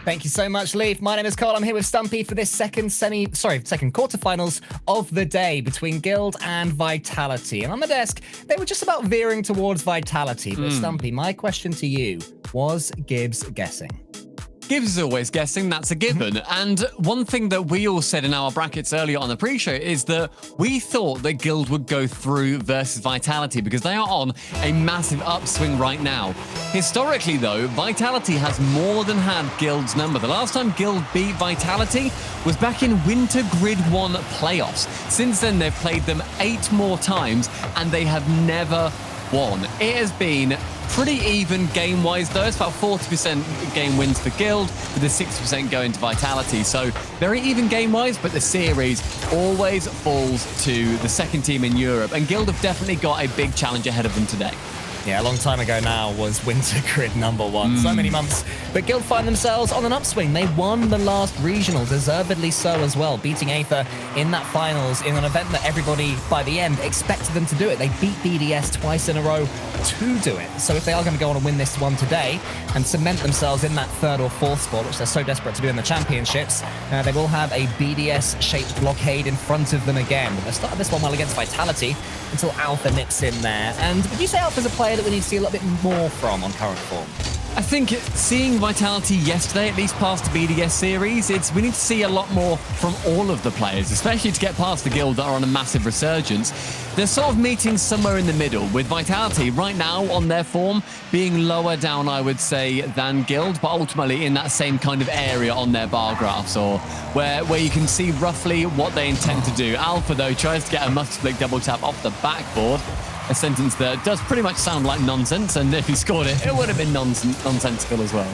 Thank you so much, Leaf. My name is Cole. I'm here with Stumpy for this second quarterfinals of the day between Guild and Vitality. And on the desk, they were just about veering towards Vitality. But Stumpy, my question to you, was Gibbs guessing? Gibbs is always guessing, that's a given. And one thing that we all said in our brackets earlier on the pre-show is that we thought that Guild would go through versus Vitality because they are on a massive upswing right now. Historically, though, Vitality has more than had Guild's number. The last time Guild beat Vitality was back in Winter Grid 1 playoffs. Since then, they've played them 8 more times, and they have never won. It has been pretty even game-wise, though. It's about 40% game wins for Guild, with the 60% going to Vitality. So very even game-wise, but the series always falls to the second team in Europe. And Guild have definitely got a big challenge ahead of them today. Yeah, a long time ago now was Winter Grid number 1. So many months. But Guild find themselves on an upswing. They won the last regional, deservedly so as well, beating Aether in that finals in an event that everybody, by the end, expected them to do it. They beat BDS twice in a row to do it. So if they are going to go on and win this one today and cement themselves in that 3rd or 4th spot, which they're so desperate to do in the championships, they will have a BDS-shaped blockade in front of them again. But they'll start this one well against Vitality until Alpha nips in there. And would you say Alpha's a player that we need to see a little bit more from on current form? I think seeing Vitality yesterday, at least past the BDS series, we need to see a lot more from all of the players, especially to get past the Guild that are on a massive resurgence. They're sort of meeting somewhere in the middle, with Vitality right now on their form being lower down, I would say, than Guild, but ultimately in that same kind of area on their bar graphs, or where you can see roughly what they intend to do. Alpha, though, tries to get a must-flick double tap off the backboard. A sentence that does pretty much sound like nonsense, and if he scored it, it would have been nonsensical as well.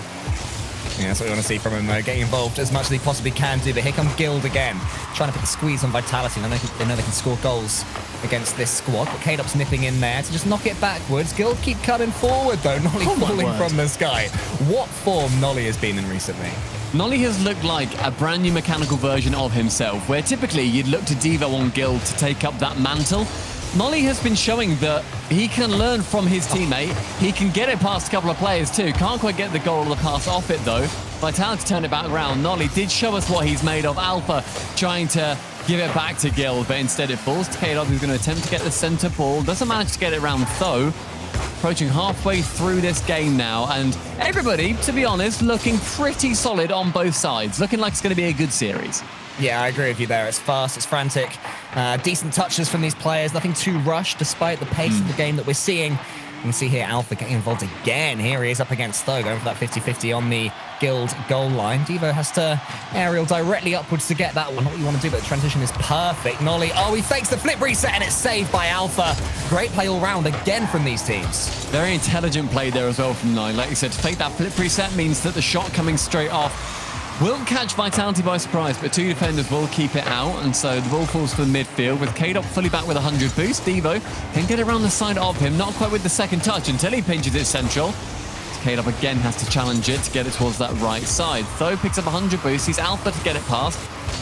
Yeah, that's what we want to see from him, getting involved as much as he possibly can do. But here comes Guild again, trying to put the squeeze on Vitality. And they know they can score goals against this squad. But K-Dop's nipping in there to just knock it backwards. Guild keep coming forward, though. Nolly falling from the sky. What form Nolly has been in recently? Nolly has looked like a brand new mechanical version of himself, where typically you'd look to Devo on Guild to take up that mantle. Nolly has been showing that he can learn from his teammate. He can get it past a couple of players too. Can't quite get the goal or the pass off it though. Vitality turned it back around. Nolly did show us what he's made of. Alpha trying to give it back to Guild, but instead it falls to K-Dop, who's going to attempt to get the center ball. Doesn't manage to get it around though. Approaching halfway through this game now, and everybody, to be honest, looking pretty solid on both sides. Looking like it's going to be a good series. Yeah, I agree with you there. It's fast, it's frantic. Decent touches from these players. Nothing too rushed, despite the pace of the game that we're seeing. You can see here Alpha getting involved again. Here he is up against Tho, going for that 50-50 on the Guild goal line. Devo has to aerial directly upwards to get that one. Not what you want to do, but the transition is perfect. Nolly, he fakes the flip reset, and it's saved by Alpha. Great play all round again from these teams. Very intelligent play there as well from Nolly. Like you said, to fake that flip reset means that the shot coming straight off will catch Vitality by surprise, but 2 defenders will keep it out, and so the ball falls to the midfield with K-Dop fully back with 100 boost. Devo can get around the side of him, not quite with the second touch until he pinches it central. K-Dop again has to challenge it to get it towards that right side. Tho picks up 100 boost. He's Alpha to get it past.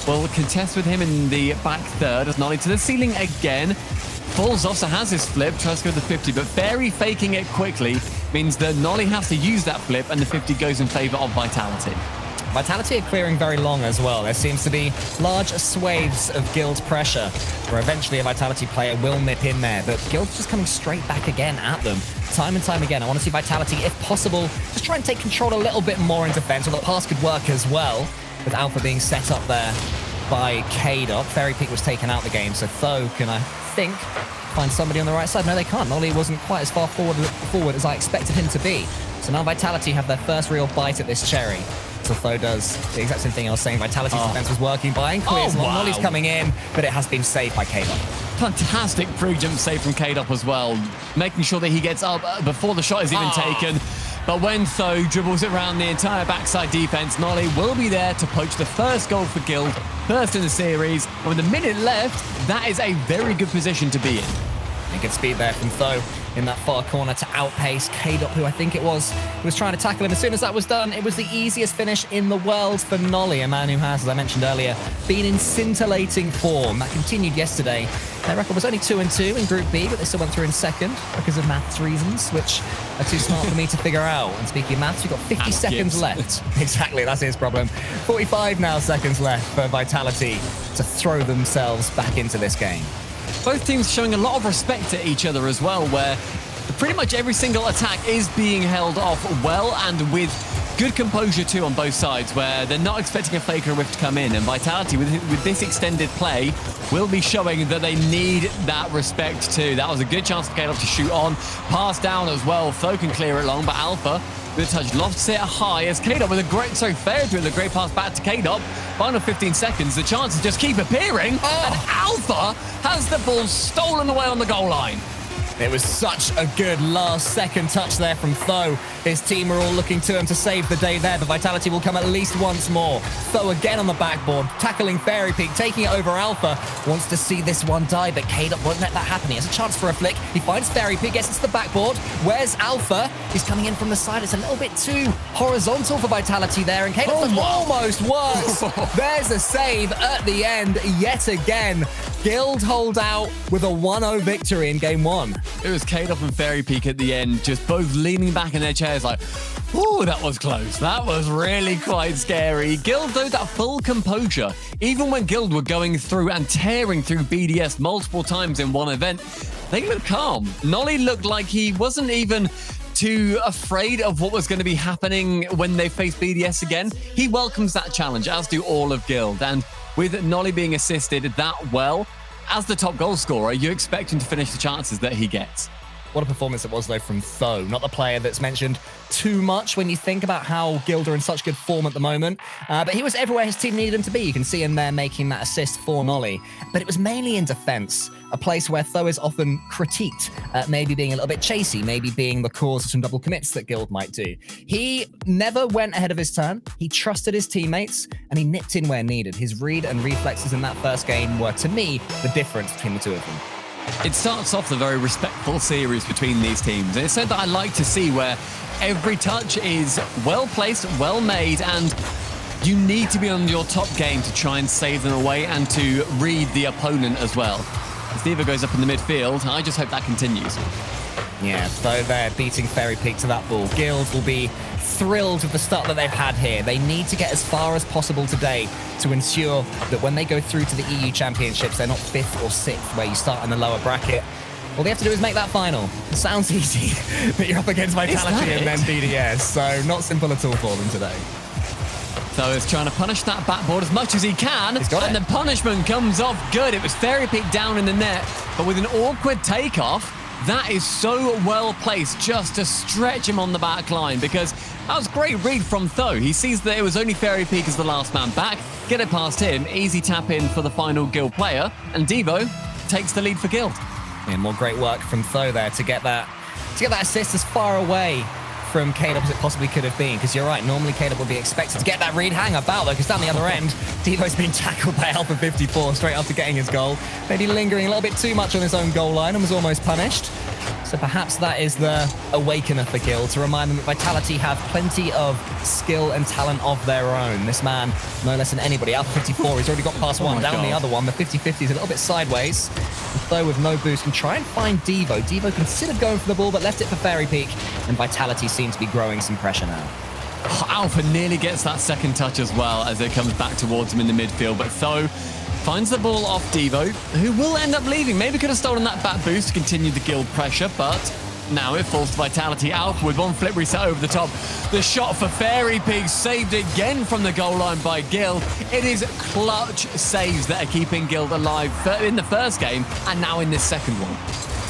Will contest with him in the back third as Nolly to the ceiling again. Falls off, so has his flip, tries to go to the 50, but very faking it quickly means that Nolly has to use that flip, and the 50 goes in favor of Vitality. Vitality are clearing very long as well. There seems to be large swathes of Guild pressure, where eventually a Vitality player will nip in there, but Guild's just coming straight back again at them. Time and time again, I want to see Vitality, if possible, just try and take control a little bit more in defense, although the pass could work as well, with Alpha being set up there by K-Dop. Fairy Peak was taken out the game, so Tho can, I think, find somebody on the right side. No, they can't. Nolly wasn't quite as far forward as I expected him to be. So now Vitality have their first real bite at this cherry. So Tho does the exact same thing I was saying. Vitality's defense was working by and clears. Wow. Nolly's coming in, but it has been saved by K-Dop. Fantastic pre-jump save from K-Dop as well, making sure that he gets up before the shot is even taken. But when Tho dribbles it around the entire backside defense, Nolly will be there to poach the first goal for Guild, first in the series. And with a minute left, that is a very good position to be in. And good speed there from Tho in that far corner to outpace K-Dop, who I think it was, who was trying to tackle him. As soon as that was done, it was the easiest finish in the world for Nolly, a man who has, as I mentioned earlier, been in scintillating form. That continued yesterday. Their record was only 2-2 in Group B, but they still went through in second because of maths reasons, which are too smart for me to figure out. And speaking of maths, you've got 50 seconds left. Exactly, that's his problem. 45 now seconds left for Vitality to throw themselves back into this game. Both teams showing a lot of respect to each other as well, where pretty much every single attack is being held off well and with good composure too on both sides, where they're not expecting a Faker Rift to come in. And Vitality, with this extended play, will be showing that they need that respect too. That was a good chance for K-Dop to shoot on. Pass down as well. Tho can clear it long, but Alpha with a touch lofts it high as K-Dop with a great, Fair with a great pass back to K-Dop. Final 15 seconds, the chances just keep appearing. And Alpha has the ball stolen away on the goal line. It was such a good last-second touch there from Tho. His team are all looking to him to save the day there, but Vitality will come at least once more. Tho again on the backboard, tackling Fairy Peak, taking it over Alpha. Wants to see this one die, but K-Dop won't let that happen. He has a chance for a flick. He finds Fairy Peak, gets into the backboard. Where's Alpha? He's coming in from the side. It's a little bit too horizontal for Vitality there, and K-Dop almost works. There's a save at the end yet again. Guild hold out with a 1-0 victory in game one. It was K-Dop and Fairy Peak at the end, just both leaning back in their chairs like, ooh, that was close. That was really quite scary. Guild, though, that full composure. Even when Guild were going through and tearing through BDS multiple times in one event, they looked calm. Nolly looked like he wasn't even too afraid of what was going to be happening when they face BDS again. He welcomes that challenge, as do all of Guild. And with Nolly being assisted that well, as the top goal scorer, you expect him to finish the chances that he gets. What a performance it was, though, from Tho. Not the player that's mentioned too much when you think about how Guild are in such good form at the moment. But he was everywhere his team needed him to be. You can see him there making that assist for Nolly. But it was mainly in defense, a place where Tho is often critiqued, maybe being a little bit chasey, maybe being the cause of some double commits that Guild might do. He never went ahead of his turn. He trusted his teammates, and he nipped in where needed. His read and reflexes in that first game were, to me, the difference between the two of them. It starts off the very respectful series between these teams. And it's something that I like to see, where every touch is well placed, well made, and you need to be on your top game to try and save them away and to read the opponent as well. As Diva goes up in the midfield, I just hope that continues. Yeah, so they're beating Fairy Peak to that ball. Guild will be thrilled with the start that they've had here. They need to get as far as possible today to ensure that when they go through to the EU Championships, they're not 5th or 6th, where you start in the lower bracket. All they have to do is make that final. It sounds easy, but you're up against Vitality and then BDS, so not simple at all for them today. So he's trying to punish that backboard as much as he can, He's got and it. the punishment comes off good. It was Fairy Peak down in the net, but with an awkward takeoff, that is so well placed just to stretch him on the back line, because that was a great read from Tho. He sees that it was only Fairy Peak as the last man back, get it past him, easy tap in for the final Guild player, and Devo takes the lead for Guild. Yeah, more great work from Tho there to get that assist as far away from K-Dop as it possibly could have been, because you're right, normally K-Dop would be expected to get that read hang about though, because down the other end, Devo's been tackled by Alpha 54 straight after getting his goal. Maybe lingering a little bit too much on his own goal line and was almost punished. So perhaps that is the awakener for Guild, to remind them that Vitality have plenty of skill and talent of their own. This man, no less than anybody, Alpha 54, he's already got past one, down the other one. The 50-50 is a little bit sideways. Tho with no boost can try and find Devo. Devo considered going for the ball, but left it for Fairy Peak, and Vitality seem to be growing some pressure now. Alpha nearly gets that second touch as well as it comes back towards him in the midfield, but Tho finds the ball off Devo, who will end up leaving. Maybe could have stolen that back boost to continue the Guild pressure, but now it falls to Vitality. Alpha with one flip reset over the top. The shot for Fairy Peak saved again from the goal line by Guild. It is clutch saves that are keeping Guild alive in the first game and now in this second one.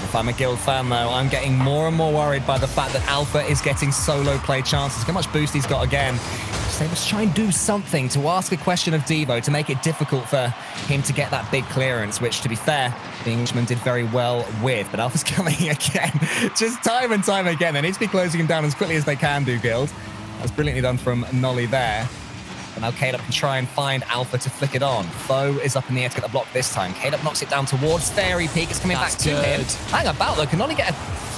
If I'm a Guild fan, though, I'm getting more and more worried by the fact that Alpha is getting solo play chances. Look how much boost he's got again. So let's try and do something to ask a question of Devo to make it difficult for him to get that big clearance, which, to be fair, the Englishman did very well with. But Alpha's coming again, just time and time again. They need to be closing him down as quickly as they can do, Guild. That's brilliantly done from Nolly there. But now Caleb can try and find Alpha to flick it on. Foe is up in the air to get the block this time. Caleb knocks it down towards Fairy Peak. It's coming back to him. Hang about though. Can only get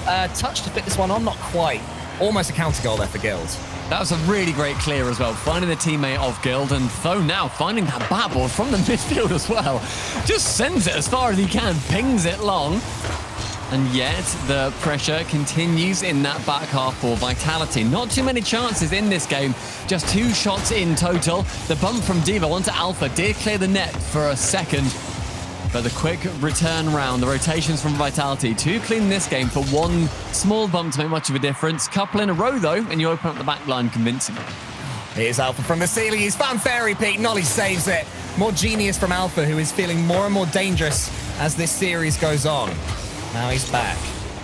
a touch to fit this one on. Not quite. Almost a counter goal there for Guild. That was a really great clear as well, finding the teammate of Guild, and Foe now finding that bat ball from the midfield as well. Just sends it as far as he can, pings it long. And yet, the pressure continues in that back half for Vitality. Not too many chances in this game, just 2 shots in total. The bump from Devo onto Alpha did clear the net for a second. But the quick return round, the rotations from Vitality, too clean in this game for 1 small bump to make much of a difference. Couple in a row, though, and you open up the back line convincingly. Here's Alpha from the ceiling. He's found Fairy Peak. Nolly saves it. More genius from Alpha, who is feeling more and more dangerous as this series goes on. Now he's back.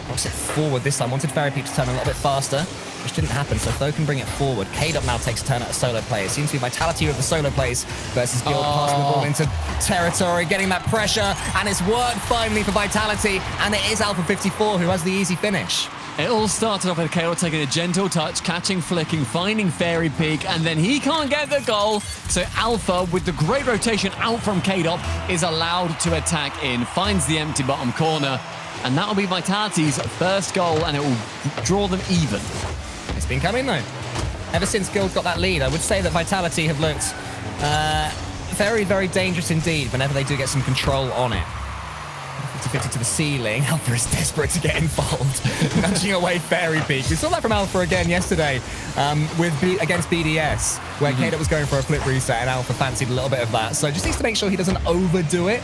Knocks it forward this time. Wanted Fairy Peak to turn a little bit faster, which didn't happen, so Foe can bring it forward. K-Dub now takes a turn at a solo play. It seems to be Vitality with the solo plays versus Guild passing the ball into territory, getting that pressure, and it's worked finally for Vitality, and it is Alpha 54 who has the easy finish. It all started off with Kale taking a gentle touch, catching, flicking, finding Fairy Peak, and then he can't get the goal. So Alpha, with the great rotation out from K-Dop, is allowed to attack in, finds the empty bottom corner, and that will be Vitality's first goal, and it will draw them even. It's been coming, though. Ever since Guild got that lead, I would say that Vitality have looked very, very dangerous indeed whenever they do get some control on it. 50 to the ceiling. Alpha is desperate to get involved, nudging away Fairy Peak. We saw that from Alpha again yesterday against BDS, where Kata was going for a flip reset and Alpha fancied a little bit of that. So just needs to make sure he doesn't overdo it.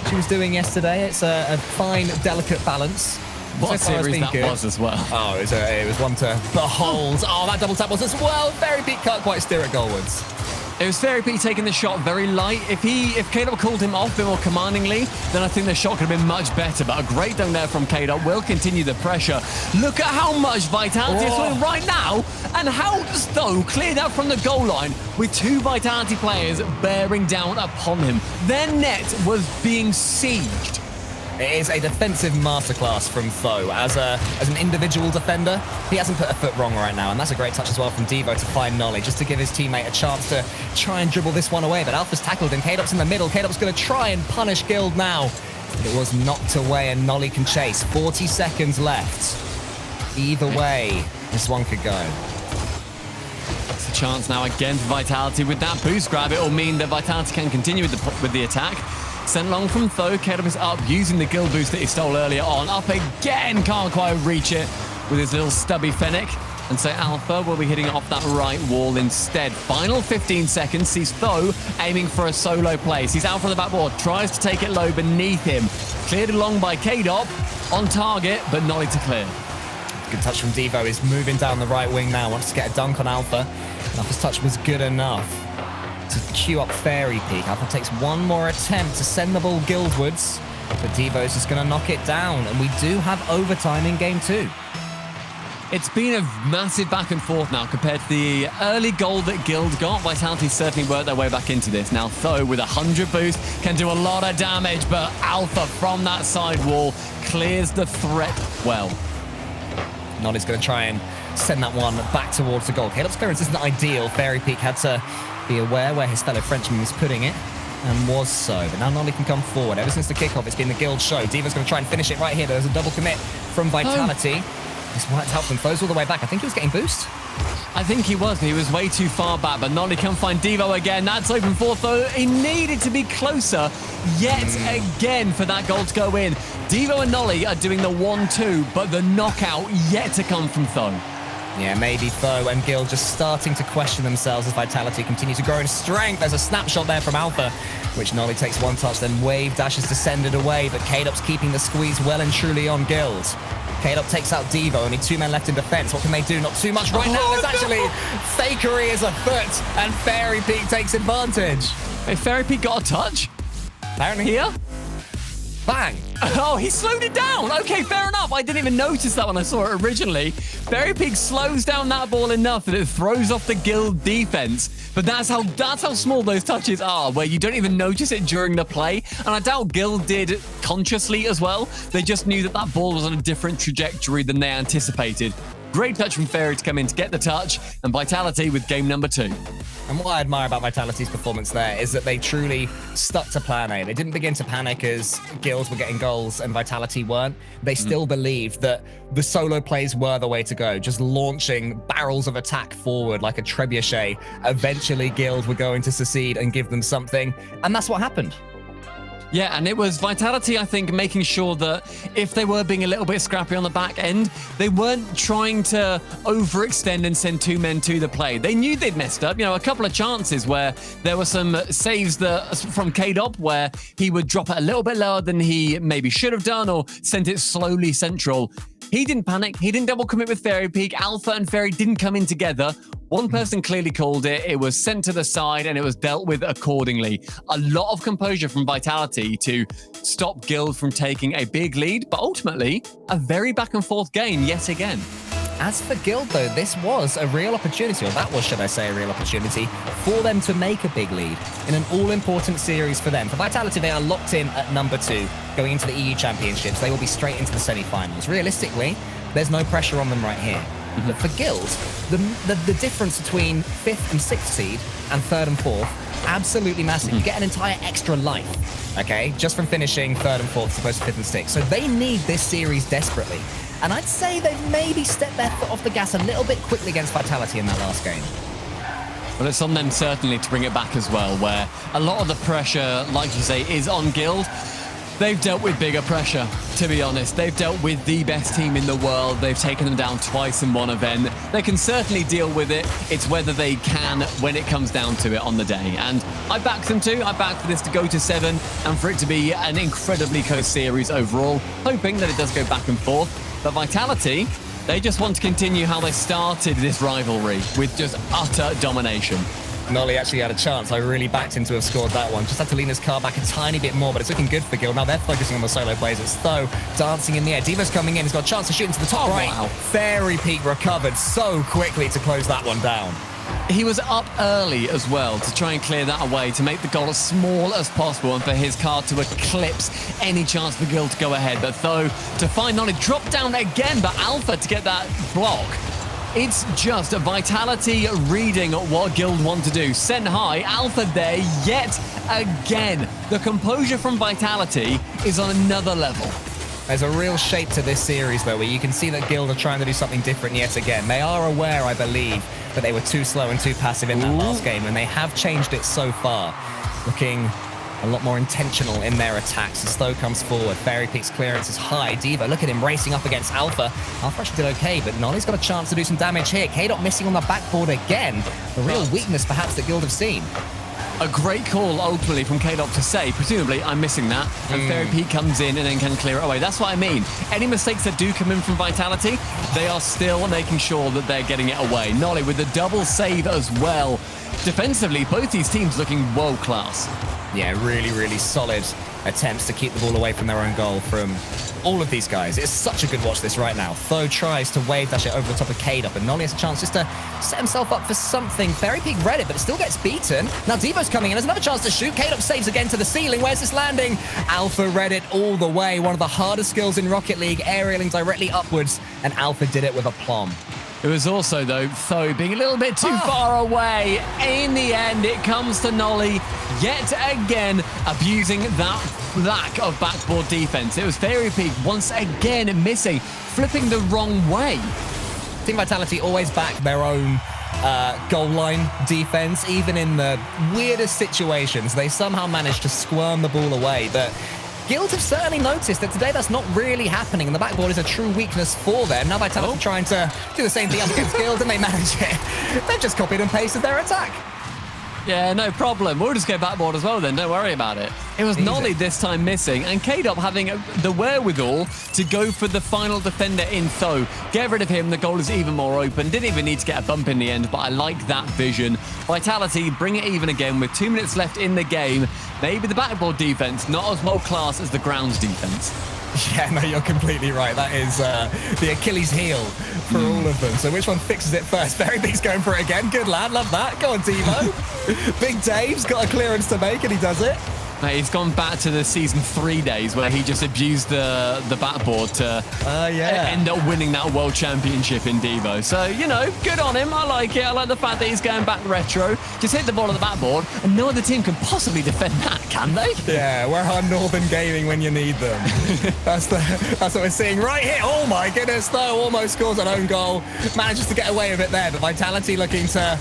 She was doing yesterday. It's a fine, delicate balance. What series that was as well. Oh, it was one to behold. Oh, that double tap was as well. Fairy Peak can't quite steer it goalwards. It was Fairy Peak taking the shot very light. If K-Dub called him off a bit more commandingly, then I think the shot could have been much better. But a great dunk there from K-Dub will continue the pressure. Look at how much Vitality is doing right now, and how Stowe cleared out from the goal line with 2 Vitality players bearing down upon him. Their net was being sieged. It is a defensive masterclass from Foe. As an individual defender, he hasn't put a foot wrong right now, and that's a great touch as well from Devo to find Nolly, just to give his teammate a chance to try and dribble this one away. But Alpha's tackled him. K-Dop's in the middle. K-Dop's going to try and punish Guild now. But it was knocked away, and Nolly can chase. 40 seconds left. Either way, this one could go. It's a chance now again for Vitality. With that boost grab, it will mean that Vitality can continue with the attack. Sent long from Foe. K-Dub is up, using the Guild boost that he stole earlier on. Up again, can't quite reach it with his little stubby Fennec. And so Alpha will be hitting off that right wall instead. Final 15 seconds, sees Foe aiming for a solo play. Sees Alpha on the backboard, tries to take it low beneath him. Cleared along by K-Dub, on target, but Nolly to clear. Good touch from Devo. He's moving down the right wing now, wants to get a dunk on Alpha. Alpha's touch was good enough to queue up Fairy Peak. Alpha takes one more attempt to send the ball Guildwards, but Devo's just going to knock it down, and we do have overtime in game 2. It's been a massive back and forth now compared to the early goal that Guild got. Vitality certainly worked their way back into this. Now Though with 100 boost can do a lot of damage, but Alpha from that side wall clears the threat well. Nolly's going to try and send that one back towards the goal. Caleb's clearance isn't ideal. Fairy Peak had to be aware where his fellow Frenchman was putting it, and was so. But now Nolly can come forward. Ever since the kickoff, it's been the Guild show. Diva's going to try and finish it right here. There's a double commit from Vitality. This might help them. Foe's all the way back. I think he was getting boost. I think he was. He was way too far back, but Nolly can find Devo again. That's open for Foe. He needed to be closer yet again for that goal to go in. Devo and Nolly are doing the 1-2, but the knockout yet to come from Foe. Yeah, maybe Foe and Guild just starting to question themselves as Vitality continues to grow in strength. There's a snapshot there from Alpha, which Nolly takes one touch, then wave dashes to send it away, but K-Dop's keeping the squeeze well and truly on Guild. K-Dop takes out Devo, only 2 men left in defense. What can they do? Not too much right now. There's actually fakery as a foot, and Fairy Peak takes advantage. Hey, Fairy Peak got a touch? Apparently. Here? Bang. Oh, he slowed it down. Okay, fair enough. I didn't even notice that when I saw it originally. Fairy Peak slows down that ball enough that it throws off the Guild defense. But that's how small those touches are, where you don't even notice it during the play. And I doubt Guild did consciously as well. They just knew that that ball was on a different trajectory than they anticipated. Great touch from Fairy to come in to get the touch, and Vitality with game number 2. And what I admire about Vitality's performance there is that they truly stuck to plan A. They didn't begin to panic as Guild were getting goals and Vitality weren't. They still believed that the solo plays were the way to go, just launching barrels of attack forward like a trebuchet. Eventually, Guild were going to succeed and give them something, and that's what happened. Yeah, and it was Vitality, I think, making sure that if they were being a little bit scrappy on the back end, they weren't trying to overextend and send 2 men to the play. They knew they'd messed up. You know, a couple of chances where there were some saves from K-Dop where he would drop it a little bit lower than he maybe should have done or sent it slowly central. He didn't panic. He didn't double commit with Fairy Peak. Alpha and Fairy didn't come in together. One person clearly called it. It was sent to the side and it was dealt with accordingly. A lot of composure from Vitality to stop Guild from taking a big lead, but ultimately a very back and forth game yet again. As for Guild, though, this was a real opportunity, or that was, should I say, a real opportunity for them to make a big lead in an all-important series for them. For Vitality, they are locked in at number 2 going into the EU Championships. They will be straight into the semi-finals. Realistically, there's no pressure on them right here. But for Guild, the difference between 5th and 6th seed and 3rd and 4th, absolutely massive. You get an entire extra life, okay, just from finishing 3rd and 4th as opposed to 5th and 6th. So they need this series desperately. And I'd say they've maybe stepped their foot off the gas a little bit quickly against Vitality in that last game. Well, it's on them certainly to bring it back as well, where a lot of the pressure, like you say, is on Guild. They've dealt with bigger pressure, to be honest. They've dealt with the best team in the world. They've taken them down twice in one event. They can certainly deal with it. It's whether they can when it comes down to it on the day. And I back them too. I back for this to go to 7 and for it to be an incredibly close series overall, hoping that it does go back and forth. But Vitality, they just want to continue how they started this rivalry with just utter domination. Nolly actually had a chance. I really backed him to have scored that one. Just had to lean his car back a tiny bit more, but it's looking good for Guild. Now they're focusing on the solo plays. It's Tho dancing in the air. Diva's coming in. He's got a chance to shoot into the top right. Wow. Fairy Peak recovered so quickly to close that one down. He was up early as well to try and clear that away, to make the goal as small as possible and for his car to eclipse any chance for Guild to go ahead. But Tho to find Nolly, drop down again, but Alpha to get that block. It's just a Vitality reading what Guild want to do. Sent high, Alpha there yet again. The composure from Vitality is on another level. There's a real shape to this series, though, where you can see that Guild are trying to do something different yet again. They are aware, I believe, that they were too slow and too passive in that last game, and they have changed it so far. Looking a lot more intentional in their attacks as Tho comes forward. Fairy Peak's clearance is high. Diva, look at him racing up against Alpha. Alpha actually did okay, but Nolly's got a chance to do some damage here. K-Dot missing on the backboard again. A real weakness, perhaps, that Guild have seen. A great call, ultimately, from K-Dop to say, presumably, I'm missing that. And Fairy Peak comes in and then can clear it away. That's what I mean. Any mistakes that do come in from Vitality, they are still making sure that they're getting it away. Nolly with a double save as well. Defensively, both these teams looking world class. Yeah, really, really solid attempts to keep the ball away from their own goal from all of these guys. It's such a good watch this right now. Tho tries to wave dash it over the top of K-Dop, and Nolly has a chance just to set himself up for something. Fairy Peak read it, but it still gets beaten. Now Devo's coming in. There's another chance to shoot. K-Dop saves again to the ceiling. Where's this landing? Alpha read it all the way. One of the hardest skills in Rocket League, aerialing directly upwards, and Alpha did it with aplomb. It was also, though, Tho being a little bit too far away. In the end, it comes to Nolly yet again, abusing that lack of backboard defense. It was Fairy Peak once again missing, flipping the wrong way. Team Vitality always back their own goal line defense, even in the weirdest situations. They somehow managed to squirm the ball away, but Guild have certainly noticed that today that's not really happening, and the backboard is a true weakness for them. Now Vitality trying to do the same thing up against Guild, and they manage it. They've just copied and pasted their attack. Yeah, no problem. We'll just go backboard as well then. Don't worry about it. It was Nolly this time missing, and K-Dop having the wherewithal to go for the final defender in Tho. Get rid of him. The goal is even more open. Didn't even need to get a bump in the end, but I like that vision. Vitality bring it even again with 2 minutes left in the game. Maybe the backboard defense not as world class as the grounds defense. Yeah, no, you're completely right. That is the Achilles heel for all of them. So which one fixes it first? Fairy Peak's going for it again. Good lad, love that. Go on, Devo. Big Dave's got a clearance to make, and he does it. Mate, he's gone back to the Season 3 days where he just abused the backboard to end up winning that World Championship in Devo. So, you know, good on him. I like it. I like the fact that he's going back retro. Just hit the ball on the backboard, and no other team can possibly defend that, can they? Yeah, we're on Northern Gaming when you need them. That's what we're seeing right here. Oh my goodness, though, almost scores an own goal. Manages to get away with it there, but Vitality looking to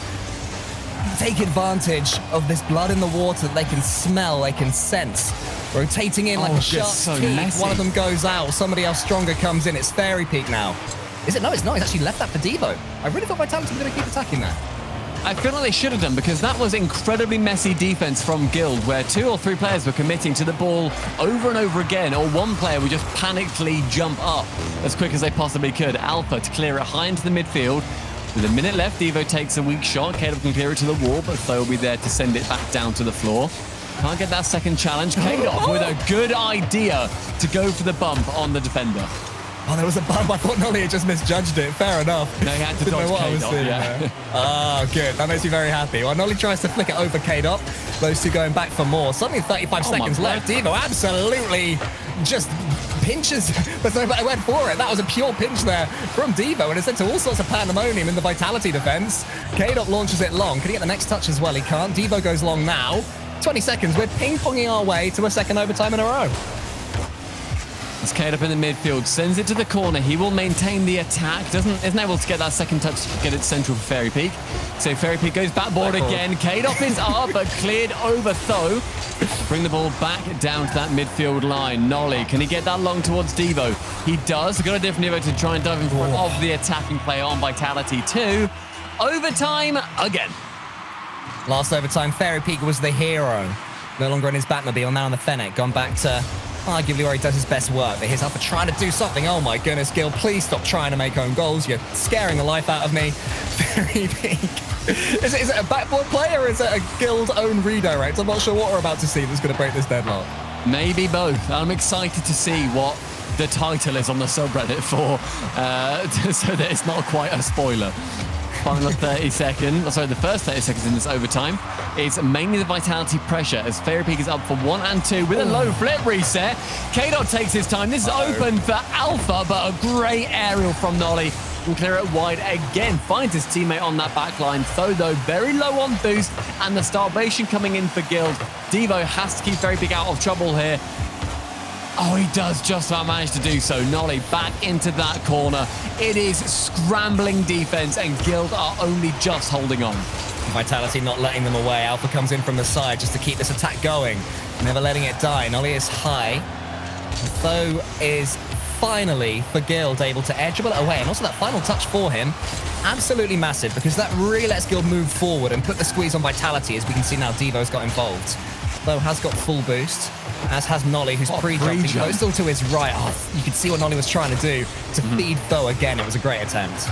take advantage of this blood in the water that they can smell, they can sense. Rotating in like a shark's teeth. One of them goes out, somebody else stronger comes in. It's Fairy Peak now. Is it? No, it's not. He's actually left that for Devo. I really thought Vitality were going to keep attacking that. I feel like they should have done, because that was incredibly messy defense from Guild, where 2 or 3 players were committing to the ball over and over again, or one player would just panically jump up as quick as they possibly could. Alpha to clear it high into the midfield. With a minute left, Devo takes a weak shot. Caleb can clear it to the wall, but Tho will be there to send it back down to the floor. Can't get that second challenge. Kadoff with a good idea to go for the bump on the defender. Oh, there was a bump. I thought Nolly had just misjudged it. Fair enough. No, he had to dodge Kadoff, yeah. Oh, good. That makes me very happy. Well, Nolly tries to flick it over Kadoff. Those two going back for more. Suddenly 35 seconds left. Devo absolutely just pinches. There's no better word for it. That was a pure pinch there from Devo, and it's led to all sorts of pandemonium in the Vitality defense. Kadoff launches it long. Can he get the next touch as well? He can't. Devo goes long now. 20 seconds. We're ping-ponging our way to a second overtime in a row. It's Kadoff in the midfield, sends it to the corner. He will maintain the attack. Isn't able to get that second touch to get it central for Fairy Peak. So Fairy Peak goes backboard again. Kadoff is up, but cleared over Tho. Bring the ball back down to that midfield line. Nolly, can he get that long towards Devo? He does. Got a different Devo to try and dive in front of the attacking player on Vitality 2. Overtime again. Last overtime, Fairy Peak was the hero. No longer in his Batmobile, now on the Fennec. Gone back to arguably where he does his best work. But here's Alpha trying to do something. Oh my goodness, Gil, please stop trying to make own goals. You're scaring the life out of me. Fairy Peak. Is it a backboard play, or is it a Guild own redirect? I'm not sure what we're about to see that's going to break this deadlock. Maybe both. I'm excited to see what the title is on the subreddit for, so that it's not quite a spoiler. Final 30 seconds, sorry, the first 30 seconds in this overtime is mainly the Vitality pressure as Fairy Peak is up for 1 and 2 with a low flip reset. Kadoff takes his time. This is open for Alpha, but a great aerial from Nolly. Will clear it wide again. Finds his teammate on that back line. Tho, though, very low on boost, and the starvation coming in for Guild. Devo has to keep Fairy Peak out of trouble here. Oh, he does just about manage to do so. Nolly back into that corner. It is scrambling defense, and Guild are only just holding on. Vitality not letting them away. Alpha comes in from the side just to keep this attack going. Never letting it die. Nolly is high. Tho is finally, for Guild, able to edge it away. And also that final touch for him, absolutely massive, because that really lets Guild move forward and put the squeeze on Vitality. As we can see now, Devo's got involved. Tho has got full boost, as has Nolly, who's pre-jumping postal to his right. Oh, you could see what Nolly was trying to do to feed Tho again. It was a great attempt.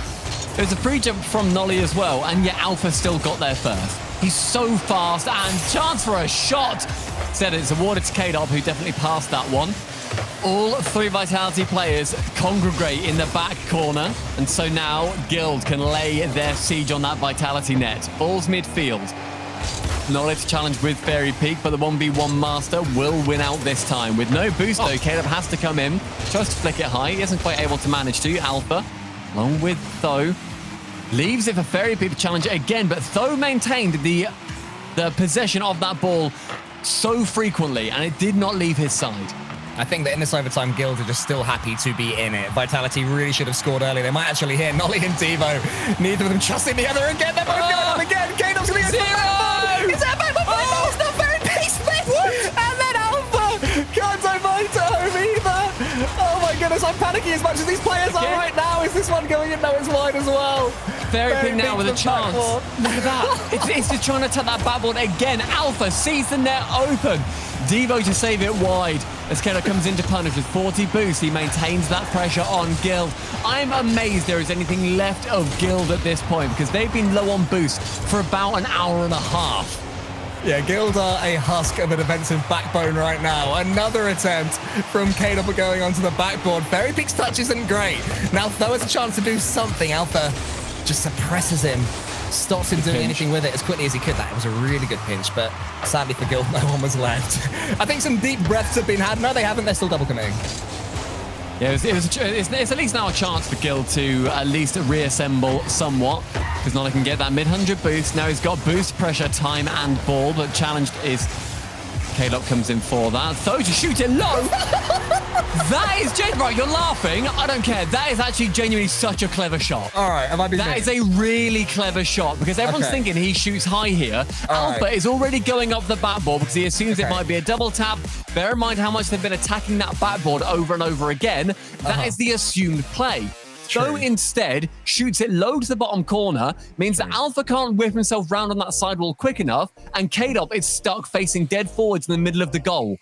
It was a pre-jump from Nolly as well, and yet Alpha still got there first. He's so fast, and chance for a shot. Said it's awarded to Kadoff, who definitely passed that one. All 3 Vitality players congregate in the back corner, and so now Guild can lay their siege on that Vitality net. Ball's midfield. Nolly to challenge with Fairy Peak, but the 1v1 Master will win out this time. With no boost, though, Kadoff has to come in. Tries to flick it high. He isn't quite able to manage to. Alpha, along with Tho, leaves it for Fairy Peak to challenge it again, but Tho maintained the possession of that ball so frequently, and it did not leave his side. I think that in this overtime, Guild are just still happy to be in it. Vitality really should have scored early. They might actually hit Nolly and Devo. Neither of them trusting the other again. They're both going on again. Kadoff's going to go for It's that back by It's not very peaceful. And then Alpha can't divide to home either. Oh my goodness, I'm panicking as much as these players are right now. Is this one going in? No, it's wide as well. Fairy Peak now with a chance. Look at that. It's just trying to tap that backboard again. Alpha sees the net open. Devo to save it wide as Kadoff comes in to punish with 40 boost. He maintains that pressure on Guild. I'm amazed there is anything left of Guild at this point, because they've been low on boost for about an hour and a half. Yeah, Guild are a husk of a defensive backbone right now. Another attempt from Kadoff going onto the backboard. Fairy Peak's touch isn't great. Now Tho has a chance to do something. Alpha just suppresses him stops him doing anything with it as quickly as he could. That was a really good pinch, but sadly for Guild, no one was left. I think some deep breaths have been had. No, they haven't. They're still double committing. Yeah, it's at least now a chance for Guild to at least reassemble somewhat, because Nolly can get that mid-100 boost. Now he's got boost, pressure, time, and ball, but challenged is... K-Dot comes in for that. Though to shoot it low. That is right, you're laughing. I don't care. That is actually genuinely such a clever shot. All right, have I been That is a really clever shot, because everyone's thinking he shoots high here. Alpha is already going up the backboard because he assumes it might be a double tap. Bear in mind how much they've been attacking that backboard over and over again. That is the assumed play. So instead, shoots it low to the bottom corner, means that Alpha can't whip himself round on that sidewall quick enough, and K-Dot is stuck facing dead forwards in the middle of the goal.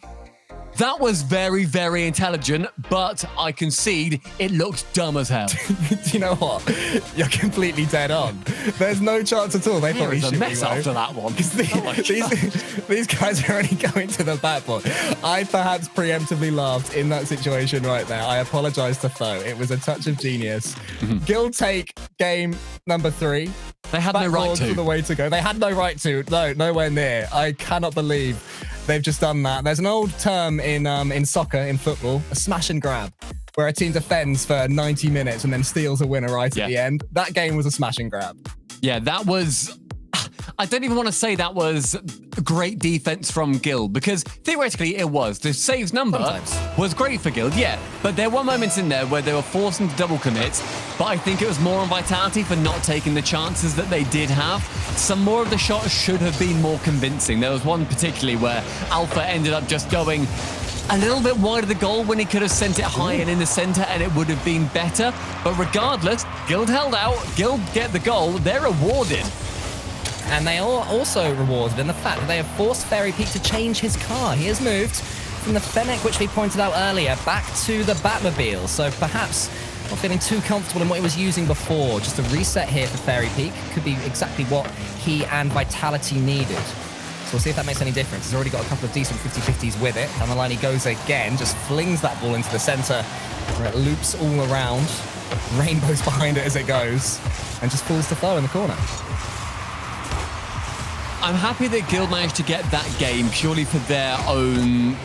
That was very, very intelligent, but I concede it looked dumb as hell. Do you know what? You're completely dead on. There's no chance at all. They thought he should be mess after that one. These guys are only going to the backboard. I perhaps preemptively laughed in that situation right there. I apologize to Foe. It was a touch of genius. Guild take game number 3. They had no right to. The way to go. They had no right to. No, nowhere near. I cannot believe they've just done that. There's an old term in soccer, in football, a smash and grab, where a team defends for 90 minutes and then steals a winner right at the end. That game was a smash and grab. Yeah, that was... I don't even want to say that was great defense from Guild, because theoretically it was. The saves number was great for Guild, yeah. But there were moments in there where they were forced into double commits, but I think it was more on Vitality for not taking the chances that they did have. Some more of the shots should have been more convincing. There was one particularly where Alpha ended up just going a little bit wide of the goal when he could have sent it high and in the center, and it would have been better. But regardless, Guild held out. Guild get the goal. They're rewarded. And they are also rewarded in the fact that they have forced Fairy Peak to change his car. He has moved from the Fennec, which we pointed out earlier, back to the Batmobile. So perhaps not feeling too comfortable in what he was using before. Just a reset here for Fairy Peak could be exactly what he and Vitality needed. So we'll see if that makes any difference. He's already got a couple of decent 50-50s with it. Down the line he goes again, just flings that ball into the center where it loops all around. Rainbows behind it as it goes, and just falls to Foe in the corner. I'm happy that Guild managed to get that game purely for their own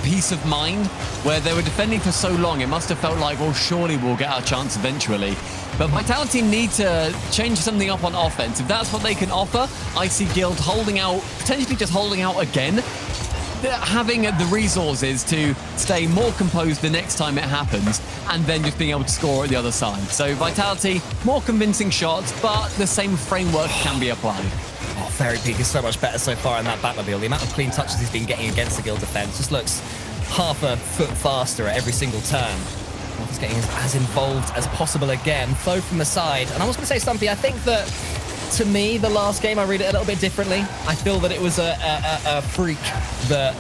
peace of mind, where they were defending for so long. It must have felt like, well, surely we'll get our chance eventually. But Vitality need to change something up on offense. If that's what they can offer, I see Guild holding out, potentially just holding out again, having the resources to stay more composed the next time it happens, and then just being able to score at the other side. So Vitality, more convincing shots, but the same framework can be applied. Oh, Fairy Peak is so much better so far in that Batmobile. The amount of clean touches he's been getting against the Guild defense just looks half a foot faster at every single turn. He's getting as involved as possible again. Foe from the side. And I was going to say, Stumpy, I think that, to me, the last game, I read it a little bit differently. I feel that it was a freak that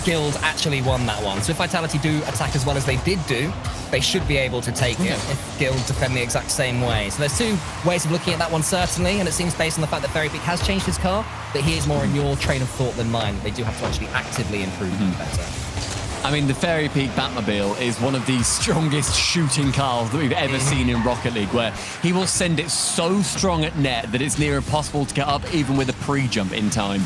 Guild actually won that one. So if Vitality do attack as well as they did do, they should be able to take it if Guild defend the exact same way. So there's two ways of looking at that one, certainly, and it seems based on the fact that Fairy Peak has changed his car, that he is more in your train of thought than mine. They do have to actually actively improve better. I mean, the Fairy Peak Batmobile is one of the strongest shooting cars that we've ever seen in Rocket League, where he will send it so strong at net that it's near impossible to get up, even with a pre-jump in time.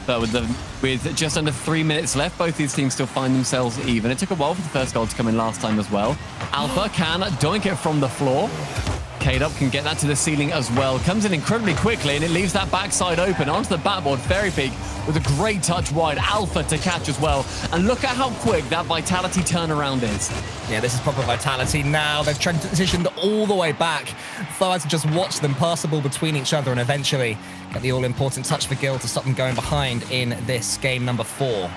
But with just under 3 minutes left, both these teams still find themselves even. It took a while for the first goal to come in last time as well. Alpha can doink it from the floor. K-Dub can get that to the ceiling as well. Comes in incredibly quickly, and it leaves that backside open onto the backboard. Fairy Peak with a great touch wide. Alpha to catch as well. And look at how quick that Vitality turnaround is. Yeah, this is proper Vitality now. They've transitioned all the way back. Foe had to just watch them pass the ball between each other and eventually get the all-important touch for Guild to stop them going behind in this game number 4. They're